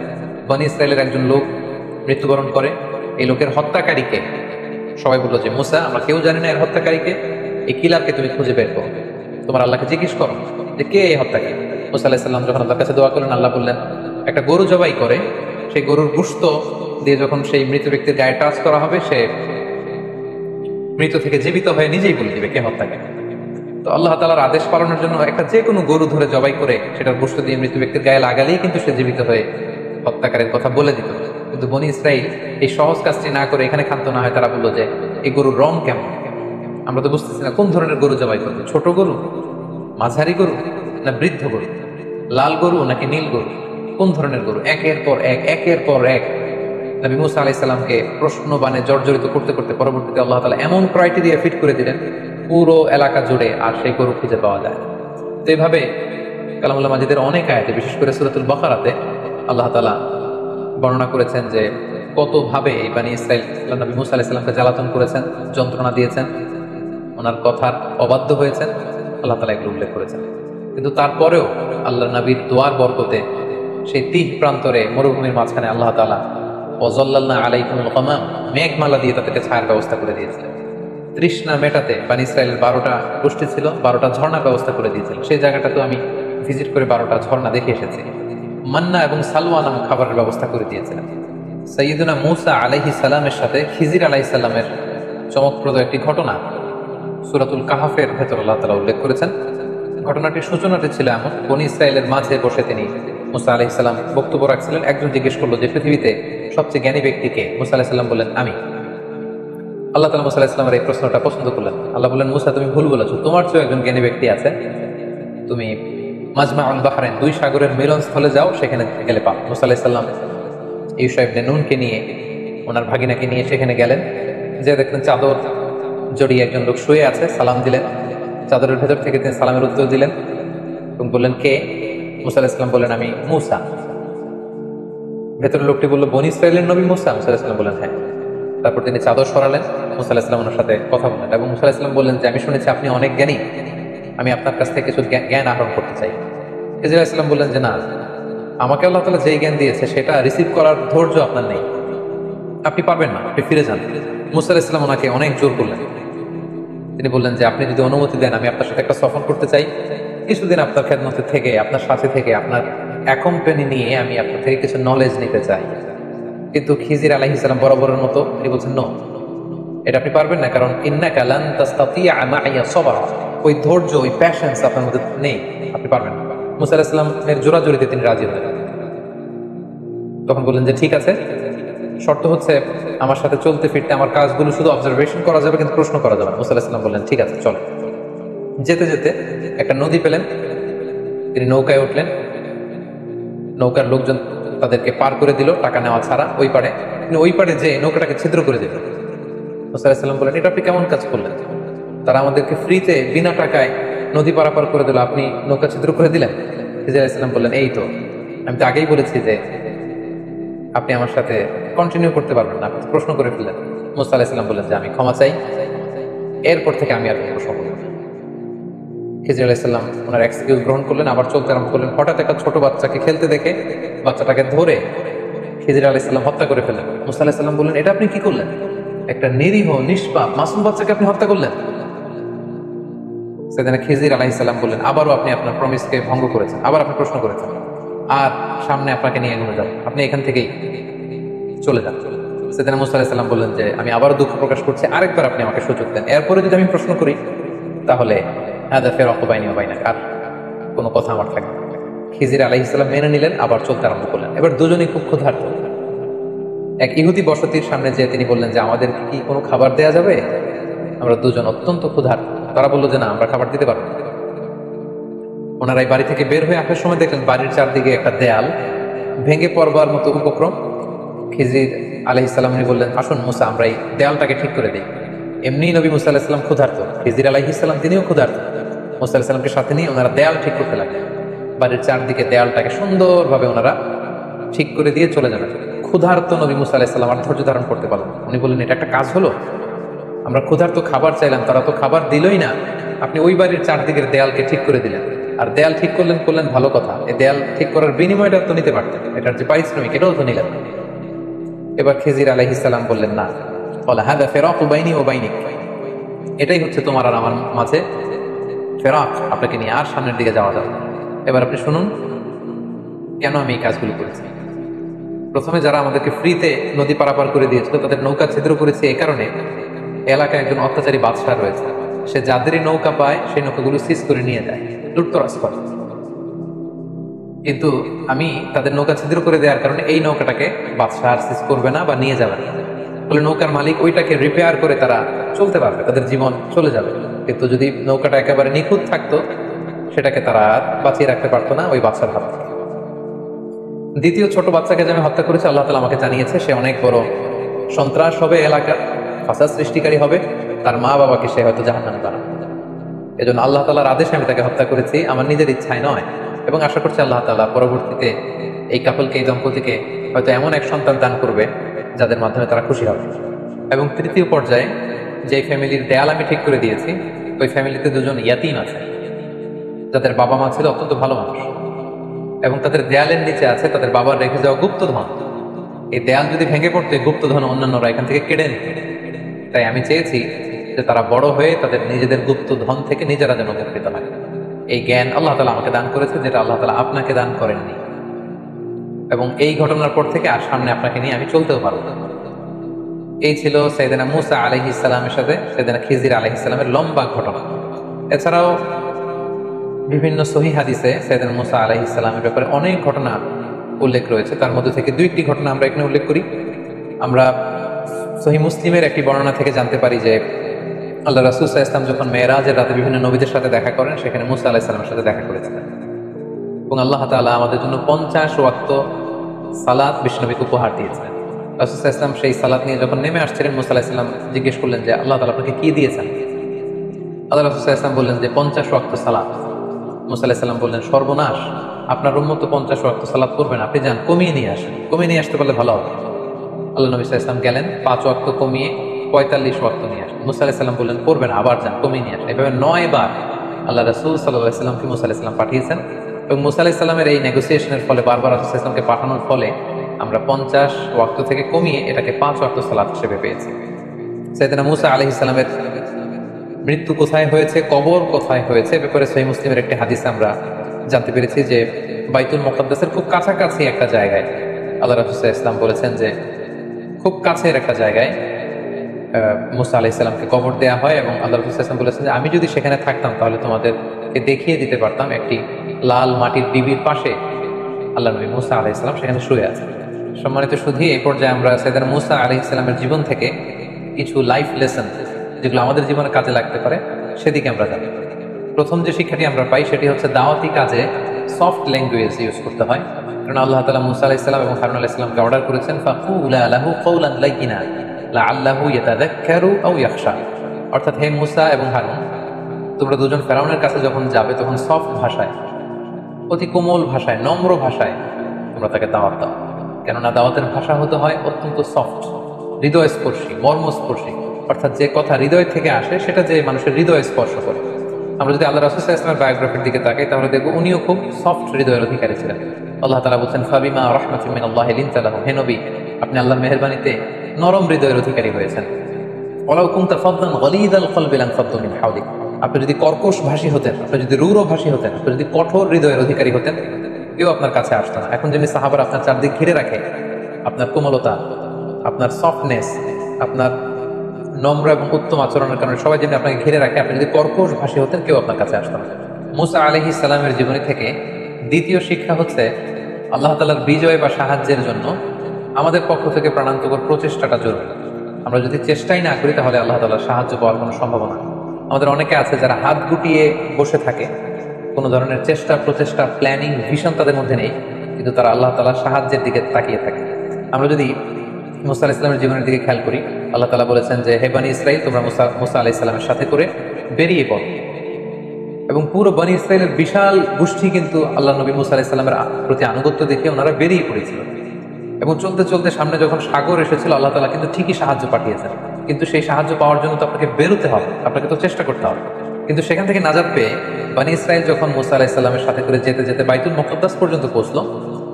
বনী ইসরাইলের একজন লোক মৃত্যুবরণ করে, এই লোকের হত্যাকারীকে সবাই বললো যে মুসা আমরা কেউ জানি না এর হত্যাকারীকে, এই কিলারকে তুমি খুঁজে বের করো, তোমার আল্লাহকে জিজ্ঞেস করো যে কে এই হত্যাকারী। মুসা আলাইহিস সালাম যখন আল্লাহর কাছে দোয়া করলেন, আল্লাহ বললেন একটা গরু জবাই করে সেই গরুর গোশত দিয়ে যখন সেই মৃত ব্যক্তির গায়ে টাচ করা হবে, সে মৃত থেকে জীবিত হয়ে নিজেই বলে দিবে কে হত্যাকারী। তো আল্লাহ তাআলার আদেশ পালনের জন্য একটা যে কোনো গরু ধরে জবাই করে সেটার গোশত দিয়ে মৃত ব্যক্তির গায়ে লাগালেই কিন্তু সে জীবিত হয়ে হত্যাকারীর কথা বলে দিত। কিন্তু বনী ইসরাইল এই সহজ কাজটি না করে এখানে ক্ষান্ত না হয় তারা বললো যে এই গরুর রং কেমন, আমরা তো বুঝতেছি না কোন ধরনের গরু জবাই করবে, ছোট গরু, মাঝারি গরু না বৃদ্ধ গরু, লাল গরু নাকি নীল গরু। কোন ধরনের গরু? একের পর এক, একের পর এক নবী মুসা আলাইহিস সালামকে প্রশ্ন বানে জর্জরিত করতে করতে পরবর্তীতে আল্লাহ তাআলা এমন ক্রাইটেরিয়া ফিট করে দিলেন পুরো এলাকা জুড়ে আর সেই গরু খুঁজে পাওয়া যায়। তো এইভাবে কালামুল্লাহ মাজিদের অনেক আয়াতে, বিশেষ করে সূরাতুল বাকারাতে আল্লাহ তাআলা বর্ণনা করেছেন যে কতভাবে এই বানী ইসরাইল নবী মুসা আলাইহিস সালামকে জ্বালাতন করেছেন, যন্ত্রণা দিয়েছেন, ওনার কথার অবাধ্য হয়েছেন। আল্লাহ তাআলা এগুলো উল্লেখ করেছেন। কিন্তু তারপরেও আল্লাহ নবীর দোয়ার বরকতে সেই তিহ প্রান্তরে মরুভূমির মাঝখানে আল্লাহ তাআলা ওয়াজাল্লালনা আলাইকুমুল গামাম, মেঘমালা দিয়ে তাদেরকে ছায়ার ব্যবস্থা করে দিয়েছিলেন। তৃষ্ণা মেটাতে বানী ইসরায়েলের 12টা গোষ্ঠী ছিল, 12টা ঝর্ণার ব্যবস্থা করে দিয়েছিলেন। সেই জায়গাটাতেও আমি ভিজিট করে 12টা ঝর্ণা দেখে এসেছি। মান্না এবং সালওয়া নামক খাবারের ব্যবস্থা করে দিয়েছিলেন। সাইয়্যিদুনা মূসা আলাইহিস সালামের সাথে খিজির আলাইহিস সালামের চমকপ্রদ একটি ঘটনা সূরাতুল কাহাফের ভেতর আল্লাহ তাআলা উল্লেখ করেছেন। ঘটনাটির সূচনাটি ছিল এমন, বনী ইসরায়েলের মাঝে বসে তিনি মূসা আলাইহিস সালাম বক্তব্য রাখছিলেন। একজন জিজ্ঞেস করলো যে পৃথিবীতে সবচেয়ে জ্ঞানী ব্যক্তি কে? মূসা আলাইহিস সালাম বললেন আমি। আল্লাহ তাআলা মূসা আলাইহিস সালামের এই প্রশ্নটা পছন্দ করলেন। আল্লাহ বললেন, মূসা তুমি ভুল বলেছো, তোমার চেয়ে একজন জ্ঞানী ব্যক্তি আছে। তুমি মাজমাউল বাহরাইন, দুই সাগরের মিলনস্থলে যাও, সেখানে গেলে পাও। মূসা আলাইহিস সালাম ইউশা ইবনে নুনকে নিয়ে, ওনার ভাগিনাকে নিয়ে সেখানে গেলেন। যে দেখলেন চাদর জড়িয়ে একজন লোক শুয়ে আছে, সালাম দিলেন। চাদরের ভেতর থেকে তিনি সালামের উত্তর দিলেন এবং বললেন কে? মূসা আলাইহিস সালাম বললেন আমি মূসা। ভেতরের লোকটি বলল, বনী ইসরাইলের নবী মূসা? মূসা আলাইহিস সালাম বললেন হ্যাঁ। তারপর তিনি চাদর সরালেন, মূসা আলাইহিস সালাম ওনার সাথে কথা বললেন এবং মূসা আলাইহিস সালাম বললেন যে আমি শুনেছি আপনি অনেক জ্ঞানী, আমি আপনার কাছ থেকে কিছু জ্ঞান আহরণ করতে চাই। খিজির আলাইহিস সালাম বললেন যে না, আমাকে আল্লাহ তাআলা যেই জ্ঞান দিয়েছে সেটা রিসিভ করার ধৈর্য আপনার নেই, আপনি পারবেন না, আপনি ফিরে যান। মূসা আলাইহিস সালাম ওনাকে অনেক জোর করলেন। তিনি বললেন যে আপনি যদি অনুমতি দেন আমি আপনার সাথে একটা সফর করতে চাই, কিছুদিন আপনার খেদমতে থেকে, আপনার সাথে থেকে, আপনার অ্যাকম্পানি নিয়ে আমি আপনার থেকে কিছু নলেজ নিতে চাই। কিন্তু খিজির আলাইহিস সালাম বরাবরের মতো তিনি বলছেন নো, এটা আপনি পারবেন না, কারণ ইন্নাকা লান তাসতাতিয়া মাইয়া সবরা, ওই ধৈর্য, ওই প্যাশনেন্স আপনার মধ্যে নেই, আপনি পারবেন না। মূসা আলাইহিস সালামের জোরাজুরিতে তিনি রাজি হলেন। তখন বললেন যে ঠিক আছে, শর্ত হচ্ছে আমার সাথে চলতে ফিরতে আমার কাজগুলো শুধু অবজারভেশন করা যাবে, কিন্তু প্রশ্ন করা যাবে না। মূসা আলাইহিস সালাম বললেন ঠিক আছে চলো। যেতে যেতে একটা নদী পেলেন, তিনি নৌকায় উঠলেন। নৌকার লোকজন তাদেরকে পার করে দিল টাকা নেওয়া ছাড়া ওই পারে। তিনি ওই পারে যে নৌকাটাকে ছিদ্র করে দিল। মূসা আলাইহিস সালাম বললেন এটা আপনি কেমন কাজ করলেন? তারা আমাদেরকে ফ্রিতে বিনা টাকায় নদী পারাপার করে দিল, আপনি নৌকা ছিদ্র করে দিলেন। খিজির আলাইহিস সালাম বললেন এই তো, আমি তো আগেই বলেছি যে আপনি আমার সাথে কন্টিনিউ করতে পারবেন না, আপনি প্রশ্ন করে ফেললেন। মূসা আলাইহিস সালাম বললেন যে আমি ক্ষমা চাই, এরপর থেকে আমি আর প্রশ্ন করব না। খিজির আলাইহিস সালাম ওনার এক্সকিউজ গ্রহণ করলেন, আবার চলতে আরম্ভ করলেন। হঠাৎ একটা ছোট বাচ্চাকে খেলতে দেখে বাচ্চাটাকে ধরে খিজির আলাইহিস সালাম হত্যা করে ফেললেন। মূসা আলাইহিস সালাম বললেন এটা আপনি কি করলেন? একটা নিরীহ নিষ্পাপ মাসুম বাচ্চাকে আপনি হত্যা করলেন। সেদিন খিজির আলাইহিস সালাম বললেন আবারও আপনি আপনার প্রমিসকে ভঙ্গ করেছেন, আবার আপনি প্রশ্ন করেছেন, আর সামনে আপনাকে নিয়ে এগোনো যাবে, আপনি এখান থেকেই চলে যান। সেদিন মূসা আলাইহিস সালাম বললেন যে আমি আবারও দুঃখ প্রকাশ করছি, আরেকবার আপনি আমাকে সুযোগ দেন, এরপরে যদি আমি প্রশ্ন করি তাহলে হাদা ফিরাকু বাইনি ওয়া বাইনাক, আর কোনো কথা আমার থাকবে না। খিজির আলাইহিস সালাম মেনে নিলেন, আবার চলতে আরম্ভ করলেন। এবার দুজনেই খুব ক্ষুধার্ত। এক ইহুদি বসতির সামনে যেয়ে তিনি বললেন যে আমাদের কি কোনো খাবার দেয়া যাবে? আমরা দুজন অত্যন্ত ক্ষুধার্ত। তারা বললো যে না, আমরা খাবার দিতে পারবো না। ওনারা এই বাড়ি থেকে বের হয়ে আসার সময় দেখলেন বাড়ির চারদিকে একটা দেয়াল ভেঙে পড়বার মতো উপক্রম। খিজির আলাইহিস সালাম বললেন আসুন মুসা, আমরা এই দেয়ালটাকে ঠিক করে দিই। এমনি নবী মুসা আলাইহিস সালাম ক্ষুধার্ত, খিজির আলাইহিস সালাম তিনিও ক্ষুধার্ত। মুসা আলাইহিস সালামকে সাথে নিয়ে ওনারা দেয়াল ঠিক করতে লাগলেন। বাড়ির চারদিকে দেয়ালটাকে সুন্দরভাবে ওনারা ঠিক করে দিয়ে চলে যাবেন। ক্ষুধার্ত নবী মুসা আলাইহিস সালাম আর ধৈর্য ধারণ করতে পারলেন। উনি বললেন এটা একটা কাজ হলো, আমরা ক্ষুধার্ত খাবার চাইলাম, তারা তো খাবার দিলই না, আপনি ওই বাড়ির চারদিকের দেয়ালকে ঠিক করে দিলেন। আর দেয়াল ঠিক করলেন ভালো কথা, এই দেয়াল ঠিক করার বিনিময়টা তো নিতে পারতেন, এটার যে পারিশ্রমিক এটাও তো নিলেন। এবার খিজির আলাইহিস সালাম বললেন না, ক্বালা হাযা ফিরাকু বাইনি ওয়া বাইনিক, এটাই হচ্ছে তোমার আর আমার মাঝে ফেরাক, আপনাকে নিয়ে আর সামনের দিকে যাওয়া যাবে না। এবার আপনি শুনুন কেন আমি এই কাজগুলো করেছি। প্রথমে যারা আমাদেরকে ফ্রিতে নদী পারাপার করে দিয়েছিল তাদের নৌকা ছিদ্র করেছে এই কারণে, এলাকায় একজন অত্যাচারী বাদশাহ রয়েছে, সে যাদেরই নৌকা পায় সেই নৌকাগুলো সিজ করে নিয়ে যায়, লুটতরাজ করে। কিন্তু আমি তাদের নৌকা ছিদ্র করে দেওয়ার কারণে এই নৌকাটাকে বাদশাহ আর সিজ করবে না বা নিয়ে যাবে না, বলে নৌকার মালিক ওইটাকে রিপেয়ার করে তারা চলতে পারবে, তাদের জীবন চলে যাবে। কিন্তু যদি নৌকাটা একেবারে নিখুঁত থাকতো সেটাকে তারা আর বাঁচিয়ে রাখতে পারতো না ওই বাদশার হাত থেকে। দ্বিতীয় ছোট বাচ্চাকে যে আমি হত্যা করেছি, আল্লাহ তাআলা আমাকে জানিয়েছে সে অনেক বড় সন্ত্রাস হবে, এলাকার ফাসাদ সৃষ্টিকারী হবে, তার মা বাবাকে সে হয়তো জাহান্নামে বানাবে। এজন্য আল্লাহ তাআলার আদেশে আমি তাকে হত্যা করেছি, আমার নিজের ইচ্ছায় নয়। এবং আশা করছি আল্লাহ তাআলা পরবর্তীতে এই কাপলকে, এই দম্পতিকে হয়তো এমন এক সন্তান দান করবে যাদের মাধ্যমে তারা খুশি হবে। এবং তৃতীয় পর্যায়ে যে ফ্যামিলির দেয়াল আমি ঠিক করে দিয়েছি, ওই ফ্যামিলিতে দুজন ইয়াতীম আছে যাদের বাবা মা ছিল অত্যন্ত ভালো মানুষ, এবং তাদের দেয়ালের নিচে আছে তাদের বাবার রেখে যাওয়া গুপ্তধন। এই দেয়াল যদি ভেঙে পড়তে গুপ্তধন অন্যান্যরা এখান থেকে কেড়ে নিত। তাই আমি চেয়েছি যে তারা বড় হয়ে তাদের নিজেদের গুপ্তধন থেকে নিজেরা যেন উপকৃত হয়। এই জ্ঞান আল্লাহ তাআলা আমাকে দান করেছে, যেটা আল্লাহ তাআলা আপনাকে দান করেননি। এবং এই ঘটনার পর থেকে আর সামনে আপনাকে নিয়ে আমি চলতেও পারব। এই ছিল সাইয়েদনা মূসা আলাইহিস সালামের সাথে সাইয়েদনা খিজির আলাইহিস সালামের লম্বা ঘটনা। এছাড়াও বিভিন্ন সহিহ হাদিসে সাইয়েদনা মূসা আলাইহিস সালামের ব্যাপারে অনেক ঘটনা উল্লেখ রয়েছে। তার মধ্যে থেকে দুইটি ঘটনা আমরা এখানে উল্লেখ করি। আমরা সহিহ মুসলিমের একটি বর্ণনা থেকে জানতে পারি যে আল্লাহ রাসূল সাল্লাল্লাহু আলাইহি ওয়াসাল্লাম যখন মেরাজের রাতে বিভিন্ন নবীদের সাথে দেখা করেন, সেখানে মূসা আলাইহিস সালামের সাথে দেখা করেছিলেন। এবং আল্লাহ তাআলা আমাদের জন্য 50 ওয়াক্ত সালাত বিশ্বনবীকে উপহার দিয়েছেন। রাসূল সাল্লাল্লাহু আলাইহি ওয়াসাল্লাম সেই সালাত নিয়ে যখন নেমে আসছিলেন, মূসা আলাইহিস সালাম জিজ্ঞেস করলেন যে আল্লাহ তাআলা আপনাকে কি দিয়েছেন? আল্লাহ রাসূল সাল্লাল্লাহু আলাইহি ওয়াসাল্লাম বললেন যে 50 ওয়াক্ত সালাত। মূসা আলাইহিস সালাম বললেন, সর্বনাশ, আপনার উম্মত তো 50 ওয়াক্ত সালাত করবেন, আপনি যান কমিয়ে নিয়ে আসেন, কমিয়ে নিয়ে আসতে পারলে ভালো হবে। আল্লাহ নবী সাল্লাল্লাহু আলাইহি ওয়াসাল্লাম গেলেন, 5 ওয়াক্ত কমিয়ে 45 ওয়াক্ত নিয়ে আসেন। মূসা আলাইহিস সালাম বললেন, করবেন, আবার যান কমিয়ে নিয়ে আসেন। এভাবে 9 বার আল্লাহ রাসূল সাল্লাল্লাহু আলাইহি ওয়াসাল্লামকে মূসা আলাইহিস সালাম পাঠিয়েছেন। এবং মূসা আলাইহিস সালামের এই নেগোসিয়েশনের ফলে, বারবার রাসূল সাল্লাল্লাহু আলাইহি ওয়াসাল্লামকে পাঠানোর ফলে আমরা 50 ওয়াক্ত থেকে কমিয়ে এটাকে 5 ওয়াক্ত সালাত হিসেবে পেয়েছি। সাইয়েদনা মূসা আলাইহিস সালামের মৃত্যু কোথায় হয়েছে, কবর কোথায় হয়েছে, এ ব্যাপারে সহিহ মুসলিমের একটি হাদিসে আমরা জানতে পেরেছি যে বাইতুল মুকাদ্দাসের খুব কাছাকাছি একটা জায়গায় আল্লাহ রাসূল সাল্লাল্লাহু আলাইহি ওয়াসাল্লাম বলেছেন যে খুব কাছের একটা জায়গায় মূসা আলাইহিস সালামকে কবর দেওয়া হয়। এবং আল্লাহ রাসূল সাল্লাল্লাহু আলাইহি ওয়াসাল্লাম বলেছেন যে আমি যদি সেখানে থাকতাম তাহলে তোমাদেরকে দেখিয়ে দিতে পারতাম একটি লাল মাটির ডিবির পাশে আল্লাহ নবী মূসা আলাইহিস সালাম সেখানে শুয়ে আছেন। সম্মানিত সুধী, এই পর্যায়ে আমরা সাইয়েদনা মূসা আলাইহিস সালামের জীবন থেকে কিছু লাইফ লেসন যেগুলো আমাদের জীবনে কাজে লাগতে পারে সেদিকে আমরা জানি। প্রথম যে শিক্ষাটি আমরা পাই সেটি হচ্ছে দাওয়াতি কাজে সফট ল্যাঙ্গুয়েজ ইউজ করতে হয়। কারণ আল্লাহ তাআলা মূসা আলাইহিস সালাম এবং হারুন আলাইহিস সালামকে অর্ডার করেছেন, ফাকুলা লাহু কাওলান লাইয়িনা লাআল্লাহু ইয়াতাযাক্কারু আও ইয়াখশা। অর্থাৎ হে মূসা এবং হারুন, তোমরা দুজন ফেরাউনের কাছে যখন যাবে তখন সফট ভাষায়, অতি কোমল ভাষায়, নম্র ভাষায় তোমরা তাকে দাওয়াত দাও। কেননা দাওয়াতের ভাষা হতে হয় অত্যন্ত সফট, হৃদয়স্পর্শী, মর্মস্পর্শী। অর্থাৎ যে কথা হৃদয় থেকে আসে সেটা যে মানুষের হৃদয় স্পর্শ করে। আমরা যদি আল্লাহ রাসূল সাল্লাল্লাহু আলাইহি ওয়াসাল্লামের বায়োগ্রাফির দিকে তাকাই তাহলে দেখব উনিও খুব সফট হৃদয়ের অধিকারী ছিলেন। আল্লাহ তাআলা বলেন, ফাবিমা রাহমাতিন মিনাল্লাহি লিনতা লাহুম, হে নবী আপনি আল্লাহর মেহেরবানিতে নরম হৃদয়ের অধিকারী হয়েছেন। ওয়ালাউ কুনতা ফাদদান গলিযাল কলবি লানফাদ্দু মিন হাওলিক, আপনি যদি কর্কশ ভাষী হতেন, আপনি যদি রূঢ় ভাষী হতেন, আপনি যদি কঠোর হৃদয়ের অধিকারী হতেন, কেউ আপনার কাছে আসতো না। এখন যেমনি সাহাবারা আপনার চারদিক ঘিরে রাখে, আপনার কোমলতা, আপনার সফটনেস, আপনার নম্র এবং উত্তম আচরণের কারণে সবাই যেমনি আপনাকে ঘিরে রাখে, আপনি যদি কর্কশ ভাষী হতেন কেউ আপনার কাছে আসতো না। মূসা আলাইহিস সালামের জীবনী থেকে দ্বিতীয় শিক্ষা হচ্ছে আল্লাহ তাআলার বিজয় বা সাহায্যের জন্য আমাদের পক্ষ থেকে প্রাণান্তকর প্রচেষ্টাটা জরুরি। আমরা যদি চেষ্টাই না করি তাহলে আল্লাহ তাআলার সাহায্য পাওয়ার কোনো সম্ভাবনা নেই। আমাদের অনেকে আছে যারা হাত গুটিয়ে বসে থাকে, কোনো ধরনের চেষ্টা, প্রচেষ্টা, প্ল্যানিং, ভিশন তাদের মধ্যে নেই, কিন্তু তারা আল্লাহ তাআলার সাহায্যের দিকে তাকিয়ে থাকে। আমরা যদি মূসা আলাইহিস সালামের জীবনের দিকে খেয়াল করি, আল্লাহ তাআলা বলেছেন যে হে বনী ইসরাইল, তোমরা মূসা আলাইহিস সালামের সাথে করে বেরিয়ে পড়ো। এবং পুরো বনী ইসরাইলের বিশাল গোষ্ঠী কিন্তু আল্লাহ নবী মূসা আলাইহিস সালামের প্রতি আনুগত্য দেখে ওনারা বেরিয়ে পড়েছিল। এবং চলতে চলতে সামনে যখন সাগর এসেছিল, আল্লাহ তাআলা কিন্তু ঠিকই সাহায্য পাঠিয়েছেন। কিন্তু সেই সাহায্য পাওয়ার জন্য তো আপনাকে বেরোতে হবে, আপনাকে তো চেষ্টা করতে হবে। কিন্তু সেখান থেকে নাজাত পেয়ে বনী ইসরাইল যখন মূসা আলাইহিস সালামের সাথে করে যেতে যেতে বাইতুল মুকাদ্দাস পর্যন্ত পৌঁছলো,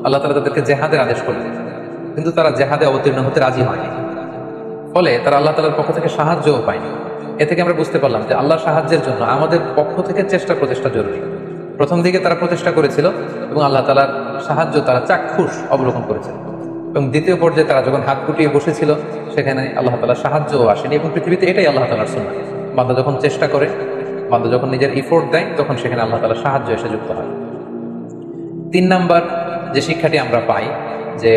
আল্লাহ তাআলা তাদেরকে জেহাদের আদেশ করলেন, কিন্তু তারা জেহাদে অবতীর্ণ হতে রাজি হয়নি। ফলে তারা আল্লাহ তাআলার পক্ষ থেকে সাহায্যও পায়নি। এ থেকে আমরা বুঝতে পারলাম যে আল্লাহর সাহায্যের জন্য আমাদের পক্ষ থেকে চেষ্টা প্রচেষ্টা জরুরি। প্রথম দিকে তারা প্রচেষ্টা করেছিল এবং আল্লাহ তাআলার সাহায্য তারা চাক্ষুষ অবলোকন করেছিল। এবং দ্বিতীয় পর্যায়ে তারা যখন হাত গুটিয়ে বসেছিল সেখানে আল্লাহ তাআলার সাহায্যও আসেনি। এবং পৃথিবীতে এটাই আল্লাহ তাআলার সুন্নাহ, বান্দা যখন চেষ্টা করে, বান্দা যখন নিজের ইফোর্ট দেয়, তখন সেখানে আল্লাহ তাআলার সাহায্য এসে যুক্ত হয়। 3 নাম্বার যে শিক্ষাটি আমরা পাই যে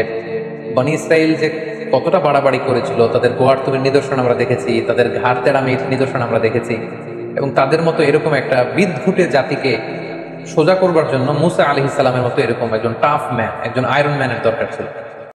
বনী ইসরাইল যে কতটা বাড়াবাড়ি করেছিল, তাদের গোয়ার্তুমের নিদর্শন আমরা দেখেছি, তাদের ঘাড় তেড়ামির নিদর্শন আমরা দেখেছি। এবং তাদের মতো এরকম একটা বিদঘুটে জাতিকে সোজা করবার জন্য মুসা আলাইহিস সালামের মতো এরকম একজন টাফ ম্যান, একজন আয়রন ম্যানের দরকার ছিল।